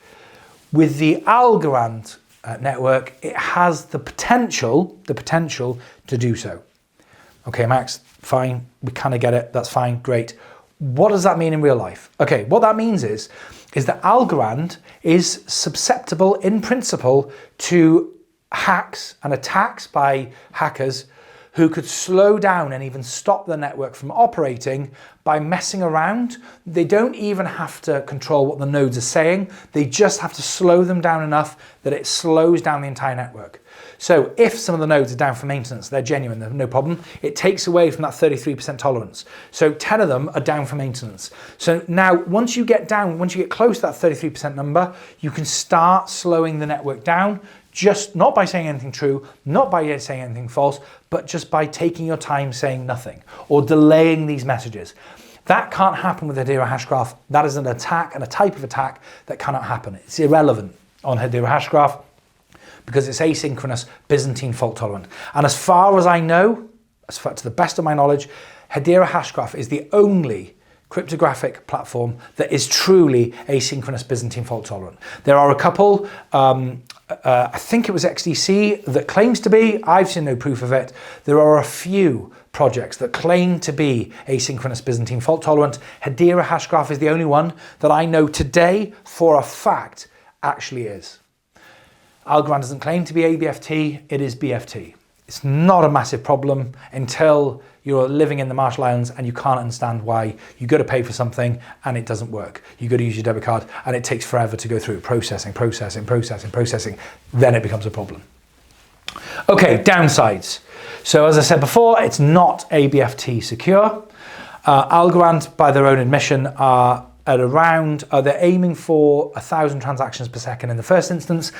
With the Algorand network, it has the potential to do so. Okay, Max, fine, we kind of get it, that's fine, great. What does that mean in real life? Okay, what that means is that Algorand is susceptible in principle to hacks and attacks by hackers who could slow down and even stop the network from operating by messing around. They don't even have to control what the nodes are saying. They just have to slow them down enough that it slows down the entire network. So if some of the nodes are down for maintenance, they're genuine, they're no problem, it takes away from that 33% tolerance. So 10 of them are down for maintenance. So now once you get close to that 33% number, you can start slowing the network down, just not by saying anything true, not by saying anything false, but just by taking your time saying nothing or delaying these messages. That can't happen with Hedera Hashgraph. That is an attack and a type of attack that cannot happen. It's irrelevant on Hedera Hashgraph because it's asynchronous, Byzantine fault tolerant. And as far as I know, to the best of my knowledge, Hedera Hashgraph is the only cryptographic platform that is truly asynchronous Byzantine fault tolerant. There are a couple, I think it was XDC that claims to be, I've seen no proof of it. There are a few projects that claim to be asynchronous Byzantine fault tolerant. Hedera Hashgraph is the only one that I know today for a fact actually is. Algorand doesn't claim to be ABFT, it is BFT. It's not a massive problem until you're living in the Marshall Islands and you can't understand why you go to pay for something and it doesn't work. You go to use your debit card and it takes forever to go through processing. Then it becomes a problem. Okay, downsides. So as I said before, it's not ABFT secure. Algorand, by their own admission, are at around, they're aiming for 1,000 transactions per second in the first instance,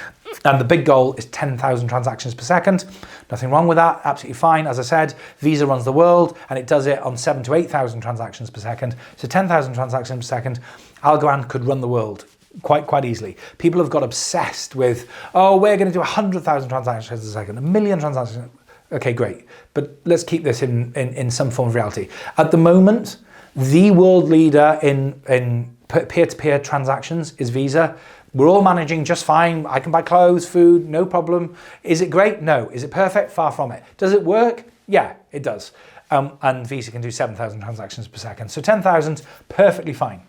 and the big goal is 10,000 transactions per second. Nothing wrong with that, absolutely fine. As I said, Visa runs the world, and it does it on 7,000 to 8,000 transactions per second. So 10,000 transactions per second, Algorand could run the world quite easily. People have got obsessed with, oh, we're going to do 100,000 transactions a second, 1,000,000 transactions. Okay, great, but let's keep this in some form of reality. At the moment, the world leader in peer-to-peer transactions is Visa. We're all managing just fine. I can buy clothes, food, no problem. Is it great? No. Is it perfect? Far from it. Does it work? Yeah, it does. And Visa can do 7,000 transactions per second. So 10,000, perfectly fine.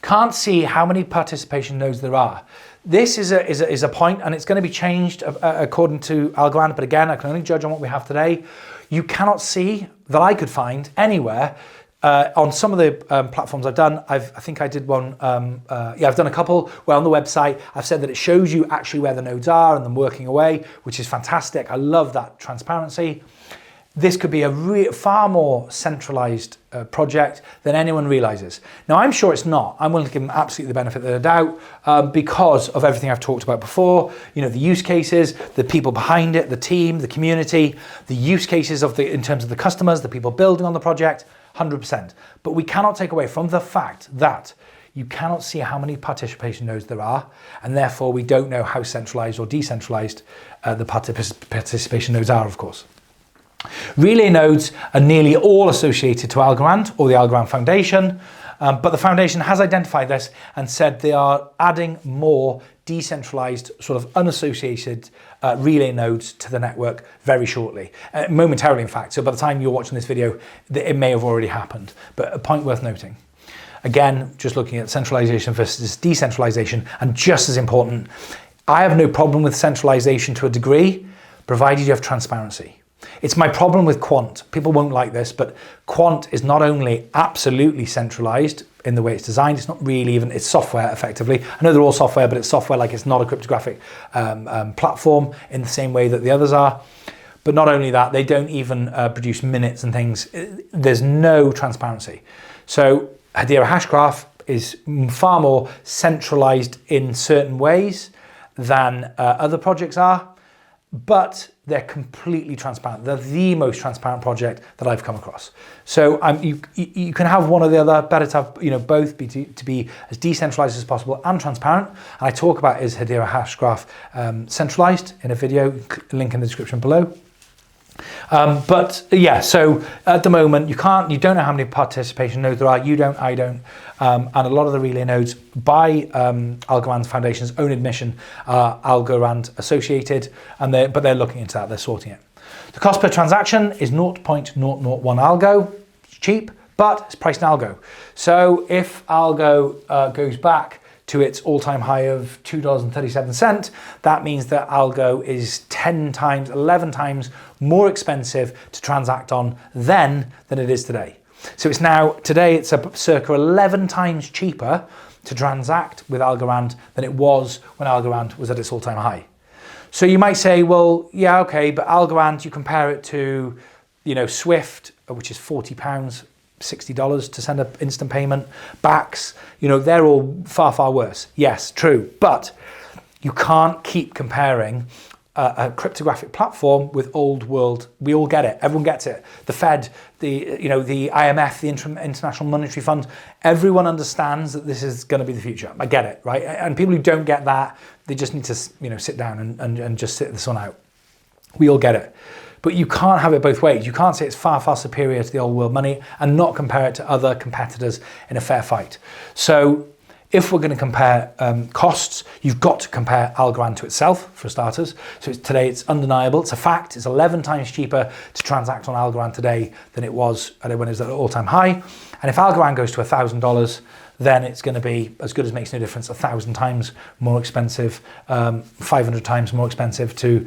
Can't see how many participation nodes there are. This is a point, and it's going to be changed according to Algorand, but again, I can only judge on what we have today. You cannot see, that I could find anywhere, on some of the platforms I've done. I think I did one, I've done a couple where on the website I've said that it shows you actually where the nodes are and them working away, which is fantastic. I love that transparency. This could be a far more centralized project than anyone realizes. Now, I'm sure it's not. I'm willing to give them absolutely the benefit of the doubt because of everything I've talked about before. You know, the use cases, the people behind it, the team, the community, the use cases in terms of the customers, the people building on the project, 100%. But we cannot take away from the fact that you cannot see how many participation nodes there are, and therefore we don't know how centralized or decentralized the participation nodes are, of course. Relay nodes are nearly all associated to Algorand or the Algorand Foundation, but the foundation has identified this and said they are adding more decentralized, sort of unassociated relay nodes to the network very shortly, momentarily in fact. So by the time you're watching this video, it may have already happened, but a point worth noting. Again, just looking at centralization versus decentralization, and just as important, I have no problem with centralization to a degree, provided you have transparency. It's my problem with Quant. People won't like this, but Quant is not only absolutely centralized in the way it's designed, it's not really even, it's software effectively. I know they're all software, but it's software like it's not a cryptographic platform in the same way that the others are. But not only that, they don't even produce minutes and things. There's no transparency. So Hedera HashGraph is far more centralized in certain ways than other projects are, but they're completely transparent. They're the most transparent project that I've come across. So you can have one or the other. Better to have both to be as decentralized as possible and transparent. And I talk about is Hedera HashGraph centralized in a video, link in the description below. But yeah, so at the moment you don't know how many participation nodes there are. You don't, I don't, and a lot of the relay nodes, by Algorand Foundation's own admission, are Algorand associated, but they're looking into that. They're sorting it. The cost per transaction is 0.001 algo. It's cheap, but it's priced in algo. So if algo goes back to its all-time high of $2.37, that means that algo is 10 times, 11 times more expensive to transact on then than it is today. So today it's circa 11 times cheaper to transact with Algorand than it was when Algorand was at its all-time high. So you might say, well, yeah, okay, but Algorand, you compare it to, Swift, which is £40, $60 to send an instant payment, Bax, they're all far, far worse. Yes, true, but you can't keep comparing a cryptographic platform with old world. We all get it. Everyone gets it. The Fed, the IMF, the International Monetary Fund, everyone understands that this is going to be the future. I get it, right? And people who don't get that, they just need to, sit down and just sit this one out. We all get it. But you can't have it both ways. You can't say it's far, far superior to the old world money and not compare it to other competitors in a fair fight. So if we're going to compare costs, you've got to compare Algorand to itself, for starters. So today it's undeniable. It's a fact. It's 11 times cheaper to transact on Algorand today than it was when it was at an all-time high. And if Algorand goes to $1,000, then it's going to be as good as makes no difference, 1,000 times more expensive, 500 times more expensive to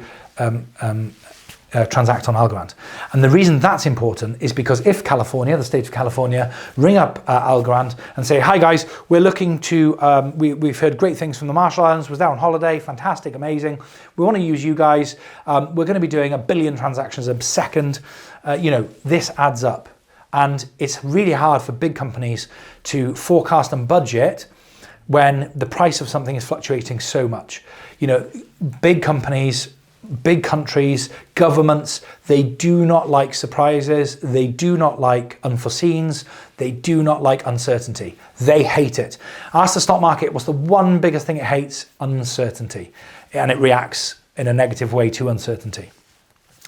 transact on Algorand. And the reason that's important is because if California, the state of California, ring up Algorand and say, hi guys, we're looking to, we've heard great things from the Marshall Islands, was there on holiday, fantastic, amazing. We want to use you guys. We're going to be doing 1 billion transactions a second. This adds up. And it's really hard for big companies to forecast and budget when the price of something is fluctuating so much. You know, big companies, big countries, governments, they do not like surprises. They do not like unforeseens. They do not like uncertainty. They hate it. Ask the stock market, what's the one biggest thing it hates? Uncertainty. And it reacts in a negative way to uncertainty.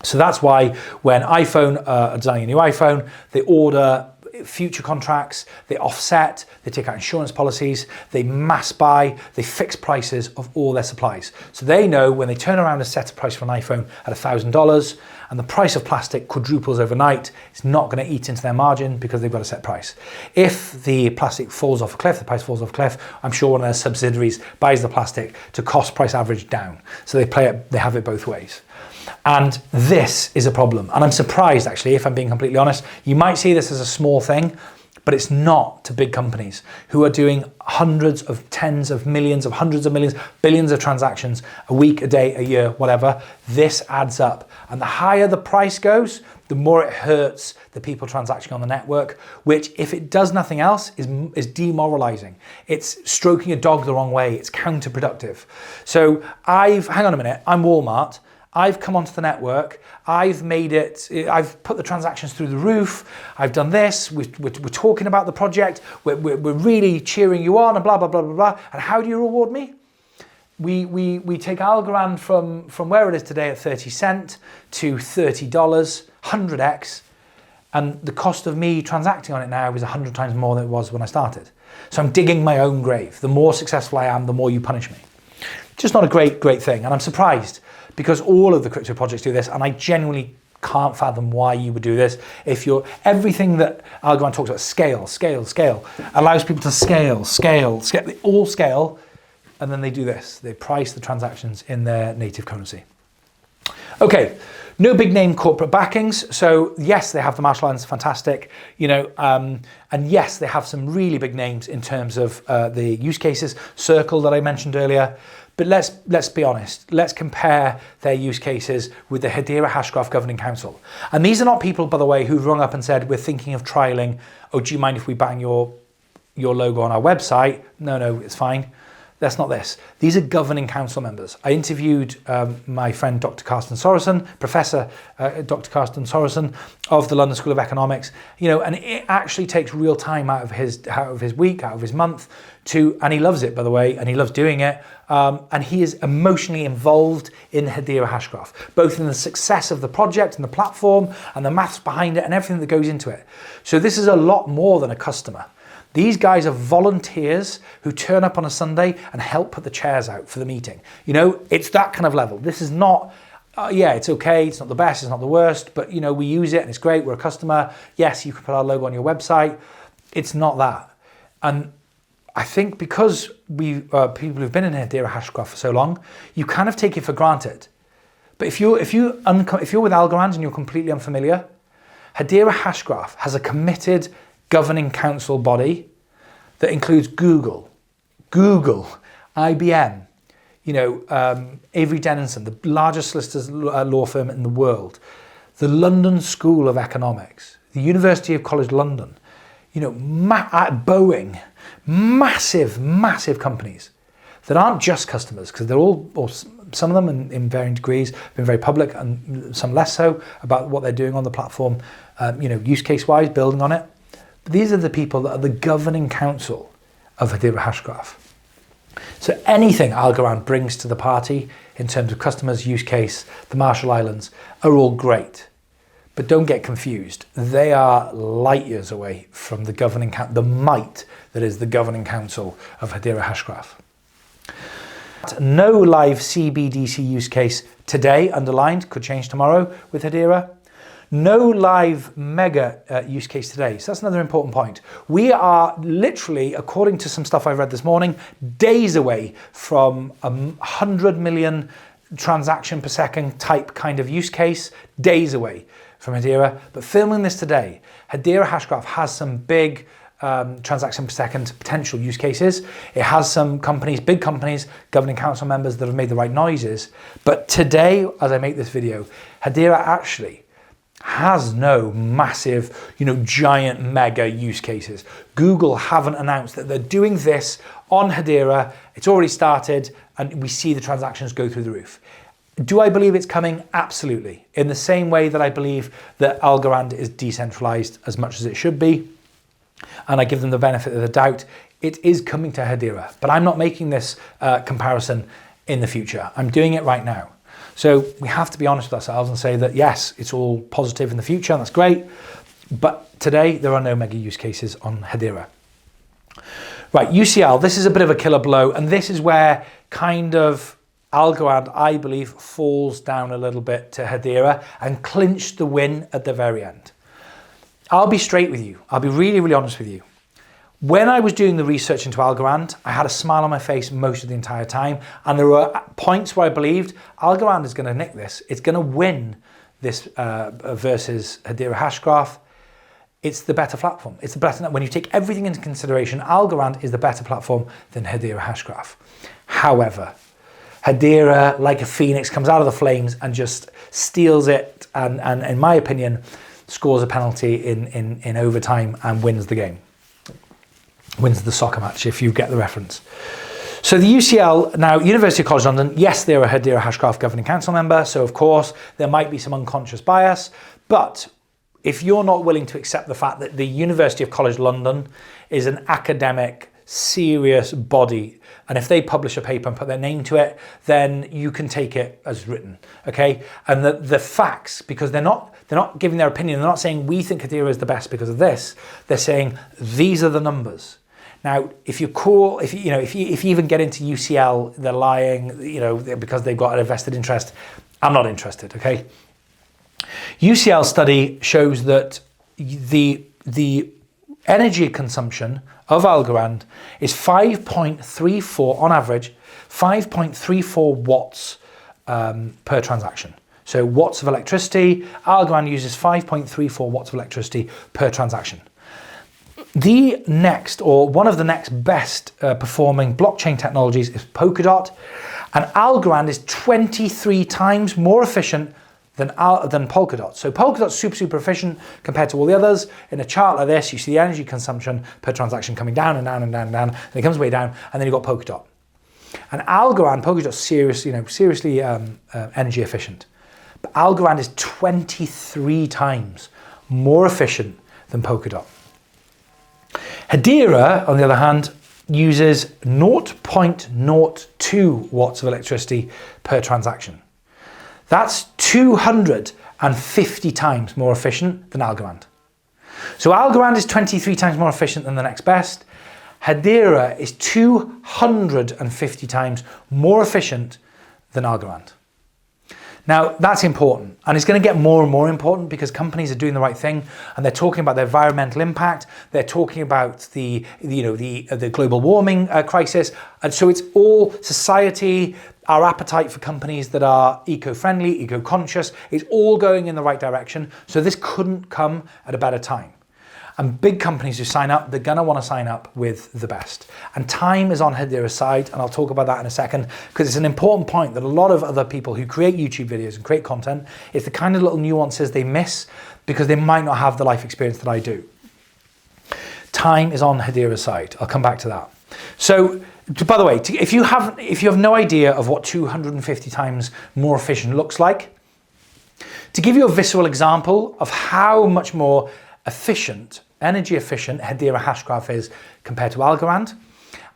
So that's why when iPhone are designing a new iPhone, they order future contracts, they offset, they take out insurance policies, they mass buy, they fix prices of all their supplies. So they know when they turn around and set a price for an iPhone at $1,000 and the price of plastic quadruples overnight, it's not going to eat into their margin because they've got a set price. If the plastic falls off a cliff, the price falls off a cliff, I'm sure one of their subsidiaries buys the plastic to cost price average down. So they have it both ways. And this is a problem. And I'm surprised, actually, if I'm being completely honest. You might see this as a small thing, but it's not to big companies who are doing hundreds of tens of millions of hundreds of millions, billions of transactions a week, a day, a year, whatever. This adds up. And the higher the price goes, the more it hurts the people transacting on the network, which, if it does nothing else, is demoralizing. It's stroking a dog the wrong way. It's counterproductive. So hang on a minute, I'm Walmart. I've come onto the network, I've put the transactions through the roof, I've done this, we're talking about the project, we're really cheering you on and blah, blah, blah, blah, blah. And how do you reward me? We take Algorand from where it is today at 30 cents to $30, 100x, and the cost of me transacting on it now is 100 times more than it was when I started. So I'm digging my own grave. The more successful I am, the more you punish me. Just not a great thing, and I'm surprised, because all of the crypto projects do this, and I genuinely can't fathom why you would do this. If everything that Algorand talks about, scale, allows people to scale, they all scale, and then they do this. They price the transactions in their native currency. Okay, no big name corporate backings. So yes, they have the Marshall Islands, fantastic, you know, and yes, they have some really big names in terms of the use cases, Circle that I mentioned earlier. But let's be honest, let's compare their use cases with the Hedera Hashgraph Governing Council. And these are not people, by the way, who've rung up and said, we're thinking of trialing, oh, do you mind if we bang your logo on our website? No, it's fine. That's not this. These are governing council members. I interviewed my friend Dr. Carsten Sorensen, Professor Dr. Carsten Sorensen of the London School of Economics. You know, and it actually takes real time out of his week, out of his month, and he loves it, by the way, and he loves doing it. And he is emotionally involved in Hedera Hashgraph, both in the success of the project and the platform and the maths behind it and everything that goes into it. So this is a lot more than a customer. These guys are volunteers who turn up on a Sunday and help put the chairs out for the meeting. You know, it's that kind of level. This is not, yeah, it's okay, it's not the best, it's not the worst, but you know, we use it and it's great, we're a customer. Yes, you can put our logo on your website. It's not that. And I think because people who've been in Hedera Hashgraph for so long, you kind of take it for granted. But if you're with Algorand and you're completely unfamiliar, Hedera Hashgraph has a committed governing council body that includes Google, IBM, you know, Avery Dennison, the largest solicitors law firm in the world, the London School of Economics, the University of College London, you know, Boeing, massive companies that aren't just customers, because they're all, or some of them in varying degrees, been very public and some less so about what they're doing on the platform, you know, use case wise, building on it. But these are the people that are the governing council of Hedera Hashgraph. So anything Algorand brings to the party in terms of customers, use case, the Marshall Islands are all great. But don't get confused. They are light years away from the governing the might that is the governing council of Hedera Hashgraph. No live CBDC use case today, underlined, could change tomorrow with Hedera. No live mega use case today. So that's another important point. We are literally, according to some stuff I read this morning, days away from 100 million transaction per second type kind of use case, days away from Hedera. But filming this today, Hedera Hashgraph has some big transaction per second potential use cases. It has some companies, big companies, governing council members that have made the right noises. But today, as I make this video, Hedera actually has no massive, giant mega use cases. Google haven't announced that they're doing this on Hedera. It's already started and we see the transactions go through the roof. Do I believe it's coming? Absolutely. In the same way that I believe that Algorand is decentralized as much as it should be, and I give them the benefit of the doubt, it is coming to Hedera. But I'm not making this comparison in the future. I'm doing it right now. So we have to be honest with ourselves and say that yes, it's all positive in the future, and that's great. But today there are no mega use cases on Hedera. Right, UCL, this is a bit of a killer blow, and this is where kind of Algorand, I believe, falls down a little bit to Hedera and clinched the win at the very end. I'll be straight with you. I'll be really, really honest with you. When I was doing the research into Algorand, I had a smile on my face most of the entire time, and there were points where I believed Algorand is going to nick this. It's going to win this versus Hedera Hashgraph. It's the better platform. It's the better. When you take everything into consideration, Algorand is the better platform than Hedera Hashgraph. However, Hedera, like a phoenix, comes out of the flames and just steals it, and in my opinion, scores a penalty in overtime and wins the game. Wins the soccer match, if you get the reference. So the UCL, now University College London, yes, they're a Hedera Hashgraph Governing Council member, so of course there might be some unconscious bias, but if you're not willing to accept the fact that the University of College London is an academic, serious body, and if they publish a paper and put their name to it, then you can take it as written, okay? And the facts, because they're not giving their opinion, they're not saying we think Hedera is the best because of this, they're saying these are the numbers. Now, if you even get into UCL, they're lying, because they've got a vested interest. I'm not interested, okay? UCL study shows that the energy consumption of Algorand is 5.34, on average, 5.34 watts per transaction. So watts of electricity, Algorand uses 5.34 watts of electricity per transaction. The next, or one of the next best performing blockchain technologies is Polkadot, and Algorand is 23 times more efficient than Polkadot. So Polkadot's super efficient compared to all the others. In a chart like this, you see the energy consumption per transaction coming down and down and down and down, and it comes way down, and then you've got Polkadot. And Polkadot's seriously energy efficient. But Algorand is 23 times more efficient than Polkadot. Hedera, on the other hand, uses 0.02 watts of electricity per transaction. That's 250 times more efficient than Algorand. So Algorand is 23 times more efficient than the next best. Hedera is 250 times more efficient than Algorand. Now, that's important, and it's going to get more and more important because companies are doing the right thing, and they're talking about their environmental impact. They're talking about the global warming crisis, and so it's all society, our appetite for companies that are eco-friendly, eco-conscious. It's all going in the right direction. So this couldn't come at a better time. And big companies who sign up, they're going to want to sign up with the best. And time is on Hedera's side, and I'll talk about that in a second, because it's an important point that a lot of other people who create YouTube videos and create content, it's the kind of little nuances they miss because they might not have the life experience that I do. Time is on Hedera's side. I'll come back to that. So, by the way, if you have no idea of what 250 times more efficient looks like, to give you a visceral example of how much more energy efficient Hedera Hashgraph is compared to Algorand.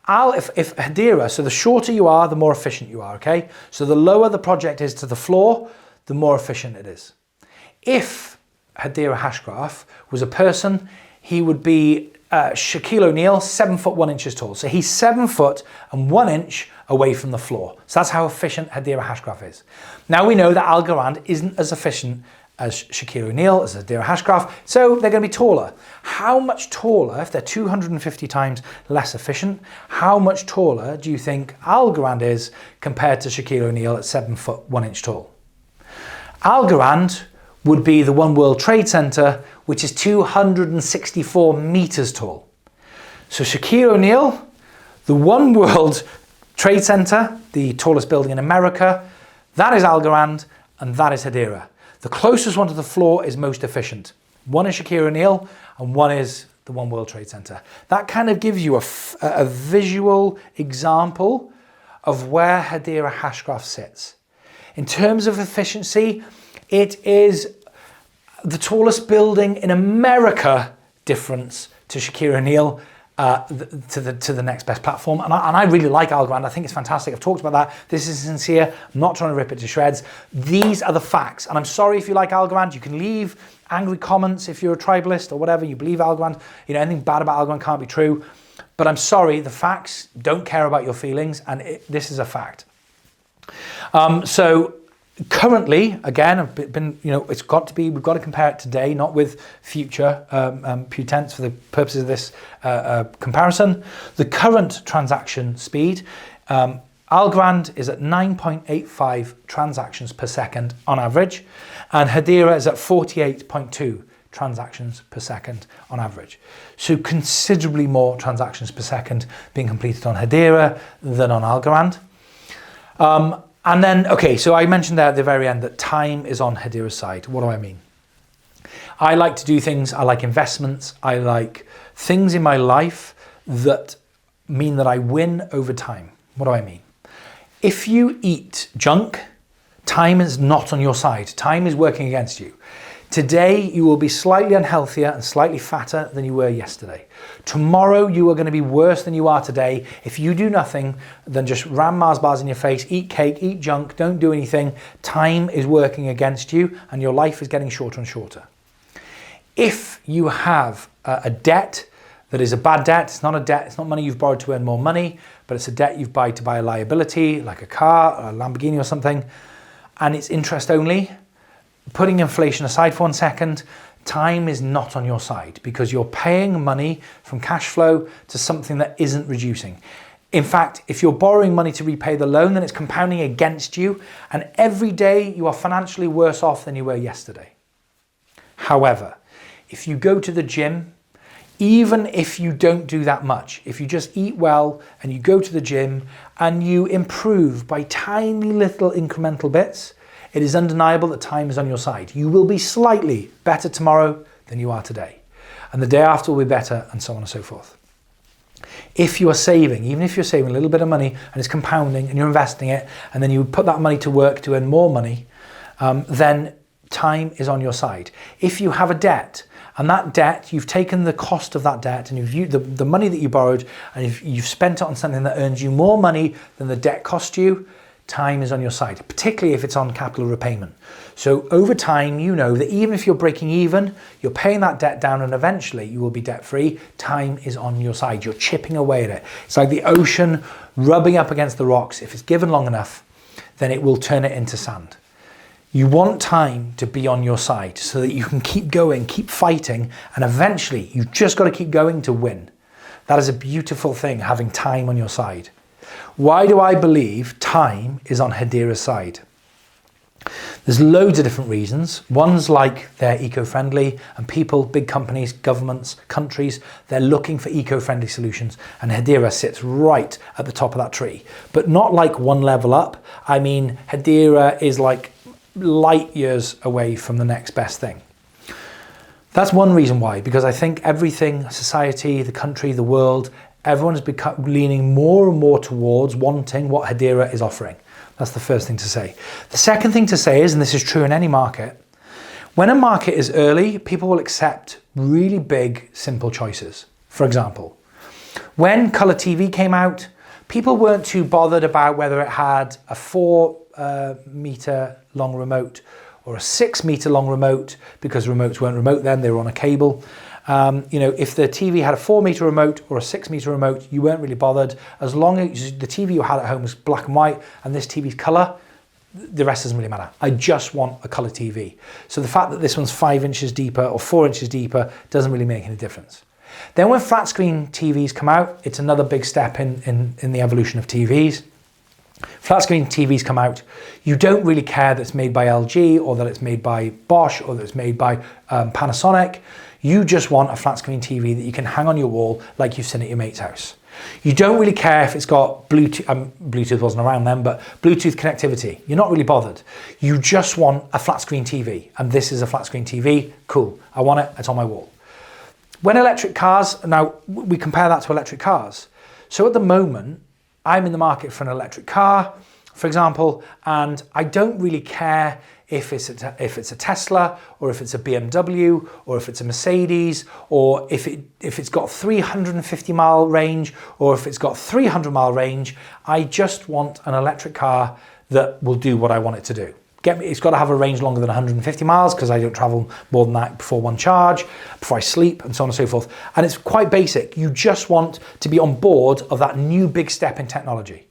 If Hedera, so the shorter you are, the more efficient you are, okay? So the lower the project is to the floor, the more efficient it is. If Hedera Hashgraph was a person, he would be Shaquille O'Neal, 7 foot 1 inches tall. So he's 7 foot and 1 inch away from the floor. So that's how efficient Hedera Hashgraph is. Now we know that Algorand isn't as efficient as Shaquille O'Neal, as Hedera Hashgraph, so they're going to be taller. How much taller, if they're 250 times less efficient, how much taller do you think Algorand is compared to Shaquille O'Neal at 7 foot 1 inch tall? Algorand would be the One World Trade Center, which is 264 meters tall. So Shaquille O'Neal, the One World Trade Center, the tallest building in America, that is Algorand, and that is Hedera. The closest one to the floor is most efficient. One is Shaquille O'Neal and one is the One World Trade Center. That kind of gives you a visual example of where Hedera Hashgraph sits. In terms of efficiency, it is the tallest building in America difference to Shaquille O'Neal, to the next best platform. And I really like Algorand. I think it's fantastic. I've talked about that. This is sincere. I'm not trying to rip it to shreds. These are the facts. And I'm sorry if you like Algorand. You can leave angry comments if you're a tribalist or whatever. You believe Algorand. You know, anything bad about Algorand can't be true. But I'm sorry, the facts don't care about your feelings. And this is a fact. So currently, again, I've been, you know, it's got to be, we've got to compare it today, not with future tense for the purposes of this comparison. The current transaction speed, Algorand is at 9.85 transactions per second on average, and Hedera is at 48.2 transactions per second on average. So considerably more transactions per second being completed on Hedera than on Algorand. And then, okay, so I mentioned there at the very end that time is on Hedera's side. What do I mean? I like to do things, I like investments, I like things in my life that mean that I win over time. What do I mean? If you eat junk, time is not on your side. Time is working against you. Today, you will be slightly unhealthier and slightly fatter than you were yesterday. Tomorrow, you are going to be worse than you are today if you do nothing than just ram Mars bars in your face, eat cake, eat junk, don't do anything. Time is working against you and your life is getting shorter and shorter. If you have a debt that is a bad debt, it's not a debt, it's not money you've borrowed to earn more money, but it's a debt you've borrowed to buy a liability, like a car, or a Lamborghini or something, and it's interest only, putting inflation aside for 1 second, time is not on your side because you're paying money from cash flow to something that isn't reducing. In fact, if you're borrowing money to repay the loan, then it's compounding against you, and every day you are financially worse off than you were yesterday. However, if you go to the gym, even if you don't do that much, if you just eat well and you go to the gym and you improve by tiny little incremental bits, it is undeniable that time is on your side. You will be slightly better tomorrow than you are today. And the day after will be better, and so on and so forth. If you are saving, even if you're saving a little bit of money and it's compounding and you're investing it, and then you put that money to work to earn more money, then time is on your side. If you have a debt, and that debt, you've taken the cost of that debt and you've used the money that you borrowed and you've spent it on something that earns you more money than the debt cost you, time is on your side, particularly if it's on capital repayment. So over time, you know that even if you're breaking even, you're paying that debt down and eventually you will be debt free. Time is on your side. You're chipping away at it. It's like the ocean rubbing up against the rocks. If it's given long enough, then it will turn it into sand. You want time to be on your side so that you can keep going, keep fighting, and eventually you've just got to keep going to win. That is a beautiful thing, having time on your side. Why do I believe time is on Hedera's side? There's loads of different reasons. One's like they're eco-friendly and people, big companies, governments, countries, they're looking for eco-friendly solutions, and Hedera sits right at the top of that tree. But not like one level up. I mean, Hedera is like light years away from the next best thing. That's one reason why, because I think everything, society, the country, the world, everyone has become leaning more and more towards wanting what Hedera is offering. That's the first thing to say. The second thing to say is, and this is true in any market, when a market is early, people will accept really big, simple choices. For example, when colour TV came out, people weren't too bothered about whether it had a 4-metre long remote or a 6-metre long remote, because remotes weren't remote then, they were on a cable. You know, if the TV had a 4-metre remote or a 6-metre remote, you weren't really bothered. As long as the TV you had at home was black and white and this TV's colour, the rest doesn't really matter. I just want a colour TV. So the fact that this one's 5 inches deeper or 4 inches deeper doesn't really make any difference. Then when flat screen TVs come out, it's another big step in the evolution of TVs. Flat screen TVs come out, you don't really care that it's made by LG or that it's made by Bosch or that it's made by Panasonic. You just want a flat screen TV that you can hang on your wall like you've seen at your mate's house. You don't really care if it's got Bluetooth, Bluetooth wasn't around then, but Bluetooth connectivity. You're not really bothered. You just want a flat screen TV, and this is a flat screen TV. Cool, I want it, it's on my wall. When electric cars, now we compare that to electric cars. So at the moment, I'm in the market for an electric car, for example, and I don't really care if it's a Tesla, or if it's a BMW, or if it's a Mercedes, or if it's got 350-mile range, or if it's got 300-mile range. I just want an electric car that will do what I want it to do. It's got to have a range longer than 150 miles because I don't travel more than that before one charge, before I sleep, and so on and so forth. And it's quite basic. You just want to be on board of that new big step in technology.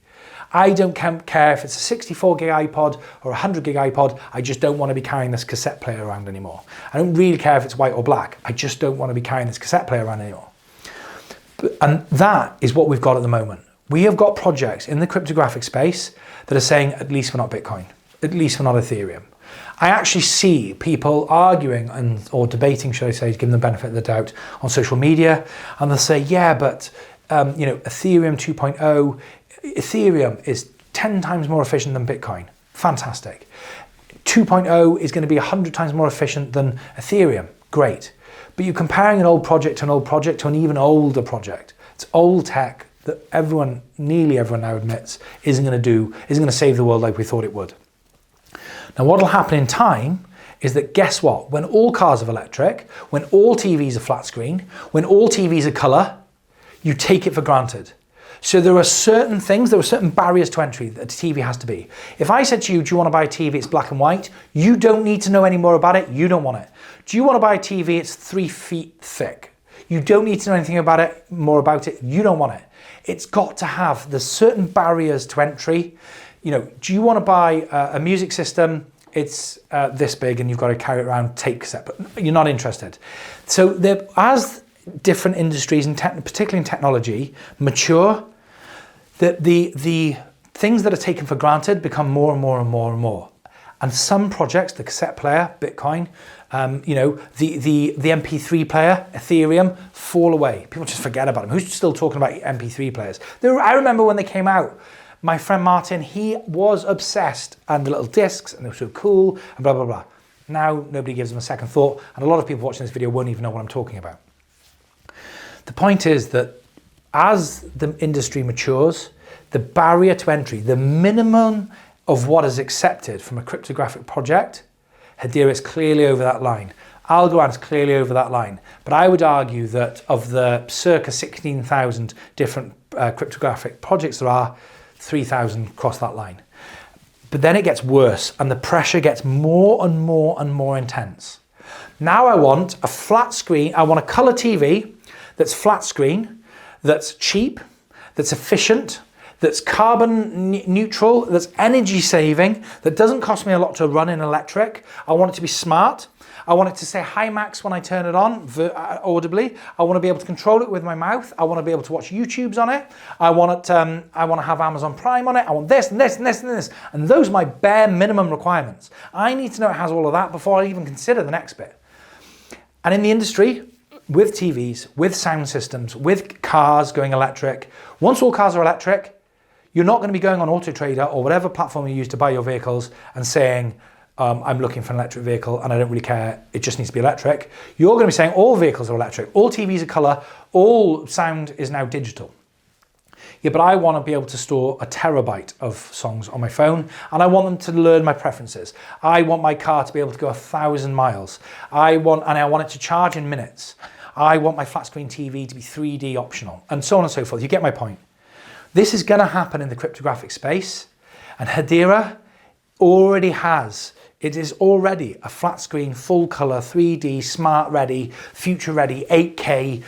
I don't care if it's a 64 gig iPod or a 100 gig iPod. I just don't want to be carrying this cassette player around anymore. I don't really care if it's white or black. I just don't want to be carrying this cassette player around anymore. And that is what we've got at the moment. We have got projects in the cryptographic space that are saying, at least we're not Bitcoin. At least we're not Ethereum. I actually see people arguing or debating, should I say, to give them the benefit of the doubt on social media, and they'll say, yeah, but Ethereum 2.0, Ethereum is 10 times more efficient than Bitcoin. Fantastic. 2.0 is going to be 100 times more efficient than Ethereum. Great. But you're comparing an old project to an old project to an even older project. It's old tech that nearly everyone now admits isn't going to save the world like we thought it would. Now, what will happen in time is that, guess what? When all cars are electric, when all TVs are flat screen, when all TVs are color, you take it for granted. So there are certain barriers to entry that a TV has to be. If I said to you, do you want to buy a TV, it's black and white, you don't need to know any more about it, you don't want it. Do you want to buy a TV, it's 3 feet thick? You don't need to know anything about it, more about it, you don't want it. It's got to have, there's certain barriers to entry. Do you want to buy a music system, it's this big and you've got to carry it around, tape cassette, but you're not interested. So as different industries, and particularly in technology, mature, the things that are taken for granted become more and more and more and more. And some projects, the cassette player, Bitcoin, the MP3 player, Ethereum, fall away. People just forget about them. Who's still talking about MP3 players? I remember when they came out. My friend Martin, he was obsessed, and the little discs, and they were so cool, and blah, blah, blah. Now, nobody gives them a second thought, and a lot of people watching this video won't even know what I'm talking about. The point is that as the industry matures, the barrier to entry, the minimum of what is accepted from a cryptographic project, Hedera is clearly over that line. Algorand is clearly over that line. But I would argue that of the circa 16,000 different cryptographic projects there are, 3,000 cross that line. But then it gets worse, and the pressure gets more and more and more intense. Now I want a flat screen, I want a color TV that's flat screen, that's cheap, that's efficient, that's carbon neutral, that's energy saving, that doesn't cost me a lot to run in electric. I want it to be smart. I want it to say hi Max when I turn it on audibly. I want to be able to control it with my mouth. I want to be able to watch YouTubes on it. I want to have Amazon Prime on it. I want this and this and this and this. And those are my bare minimum requirements. I need to know it has all of that before I even consider the next bit. And in the industry, with TVs, with sound systems, with cars going electric, once all cars are electric, you're not going to be going on Auto Trader or whatever platform you use to buy your vehicles and saying, I'm looking for an electric vehicle and I don't really care, it just needs to be electric. You're going to be saying all vehicles are electric, all TVs are color, all sound is now digital. Yeah, but I want to be able to store a terabyte of songs on my phone, and I want them to learn my preferences. I want my car to be able to go 1,000 miles. I want it to charge in minutes. I want my flat screen TV to be 3D optional, and so on and so forth. You get my point. This is going to happen in the cryptographic space, and Hedera already has. It is already a flat screen, full color, 3D, smart ready, future ready, 8K,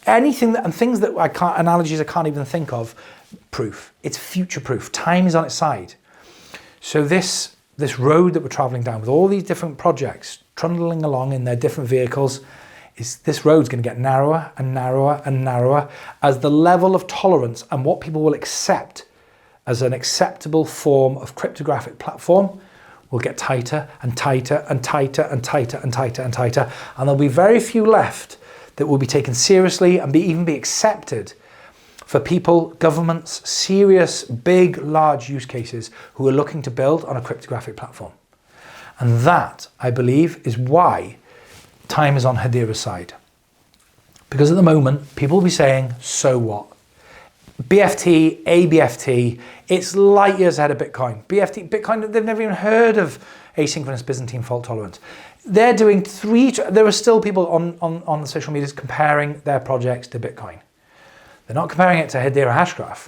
anything that, and things that analogies I can't even think of, proof. It's future proof. Time is on its side. So this road that we're traveling down with all these different projects trundling along in their different vehicles, this road's going to get narrower and narrower and narrower as the level of tolerance and what people will accept as an acceptable form of cryptographic platform will get tighter and tighter and tighter and tighter and tighter and tighter, and there'll be very few left that will be taken seriously and even be accepted for people, governments, serious, big, large use cases who are looking to build on a cryptographic platform. And that, I believe, is why time is on Hedera's side. Because at the moment, people will be saying, so what? BFT, ABFT, it's light years ahead of Bitcoin. BFT, Bitcoin, they've never even heard of asynchronous Byzantine fault tolerance. They're doing there are still people on the social medias comparing their projects to Bitcoin. They're not comparing it to Hedera Hashgraph.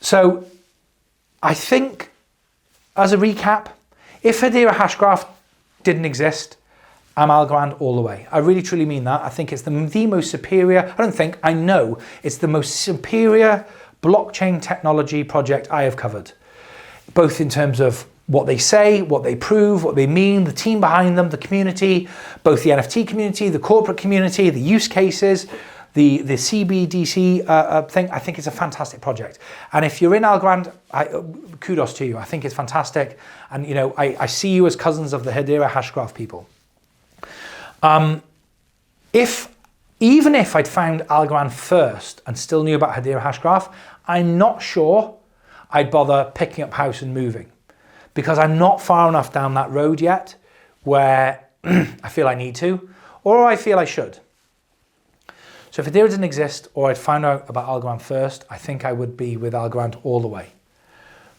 So I think, as a recap, if Hedera Hashgraph didn't exist, I'm Algorand all the way. I really truly mean that. I think it's the most superior, I know it's the most superior blockchain technology project I have covered. Both in terms of what they say, what they prove, what they mean, the team behind them, the community, both the NFT community, the corporate community, the use cases, the CBDC thing. I think it's a fantastic project. And if you're in Algorand, kudos to you. I think it's fantastic. And you know, I see you as cousins of the Hedera Hashgraph people. Even if I'd found Algorand first and still knew about Hedera Hashgraph, I'm not sure I'd bother picking up house and moving, because I'm not far enough down that road yet where I feel I need to, or I feel I should. So if Hedera didn't exist, or I'd found out about Algorand first, I think I would be with Algorand all the way.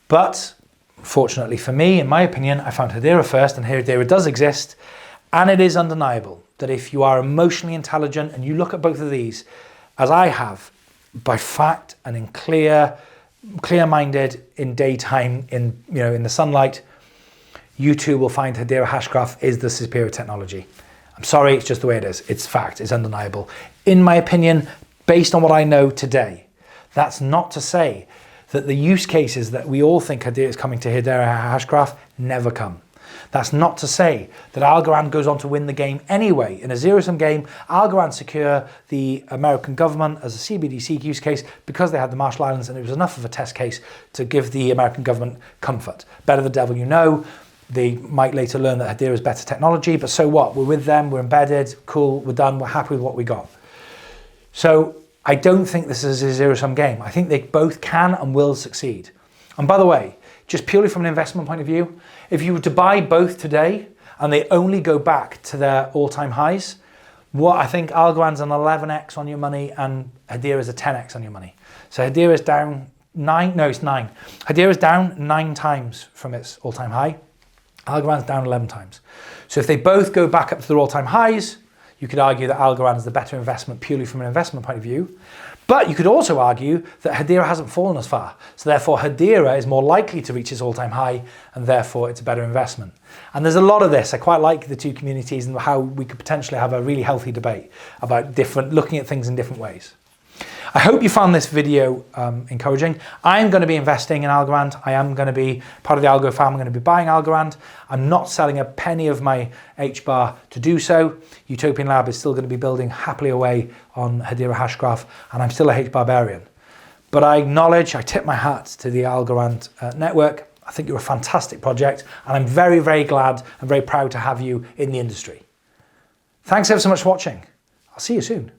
But fortunately for me, in my opinion, I found Hedera first, and Hedera does exist. And it is undeniable that if you are emotionally intelligent and you look at both of these, as I have, by fact and in clear-minded, in daytime, in the sunlight, you too will find Hedera Hashgraph is the superior technology. I'm sorry, it's just the way it is. It's fact, it's undeniable. In my opinion, based on what I know today, that's not to say that the use cases that we all think Hedera is coming to Hedera Hashgraph never come. That's not to say that Algorand goes on to win the game anyway. In a zero-sum game, Algorand secure the American government as a CBDC use case because they had the Marshall Islands, and it was enough of a test case to give the American government comfort. Better the devil you know. They might later learn that Hedera is better technology, but so what? We're with them, we're embedded, cool, we're done, we're happy with what we got. So I don't think this is a zero-sum game. I think they both can and will succeed. And by the way, just purely from an investment point of view, if you were to buy both today and they only go back to their all-time highs, what I think Algorand's an 11x on your money and Hedera's a 10x on your money. So Hedera's down 9. Hedera's down 9 times from its all-time high. Algorand's down 11 times. So if they both go back up to their all-time highs, you could argue that Algorand is the better investment purely from an investment point of view. But you could also argue that Hedera hasn't fallen as far. So therefore Hedera is more likely to reach its all-time high, and therefore it's a better investment. And there's a lot of this. I quite like the two communities and how we could potentially have a really healthy debate about looking at things in different ways. I hope you found this video encouraging. I'm going to be investing in Algorand. I am going to be part of the Algo fam. I'm going to be buying Algorand. I'm not selling a penny of my HBAR to do so. Utopian Lab is still going to be building happily away on Hedera Hashgraph, and I'm still a HBARbarian. But I acknowledge, I tip my hat to the Algorand network. I think you're a fantastic project, and I'm very, very glad and very proud to have you in the industry. Thanks ever so much for watching. I'll see you soon.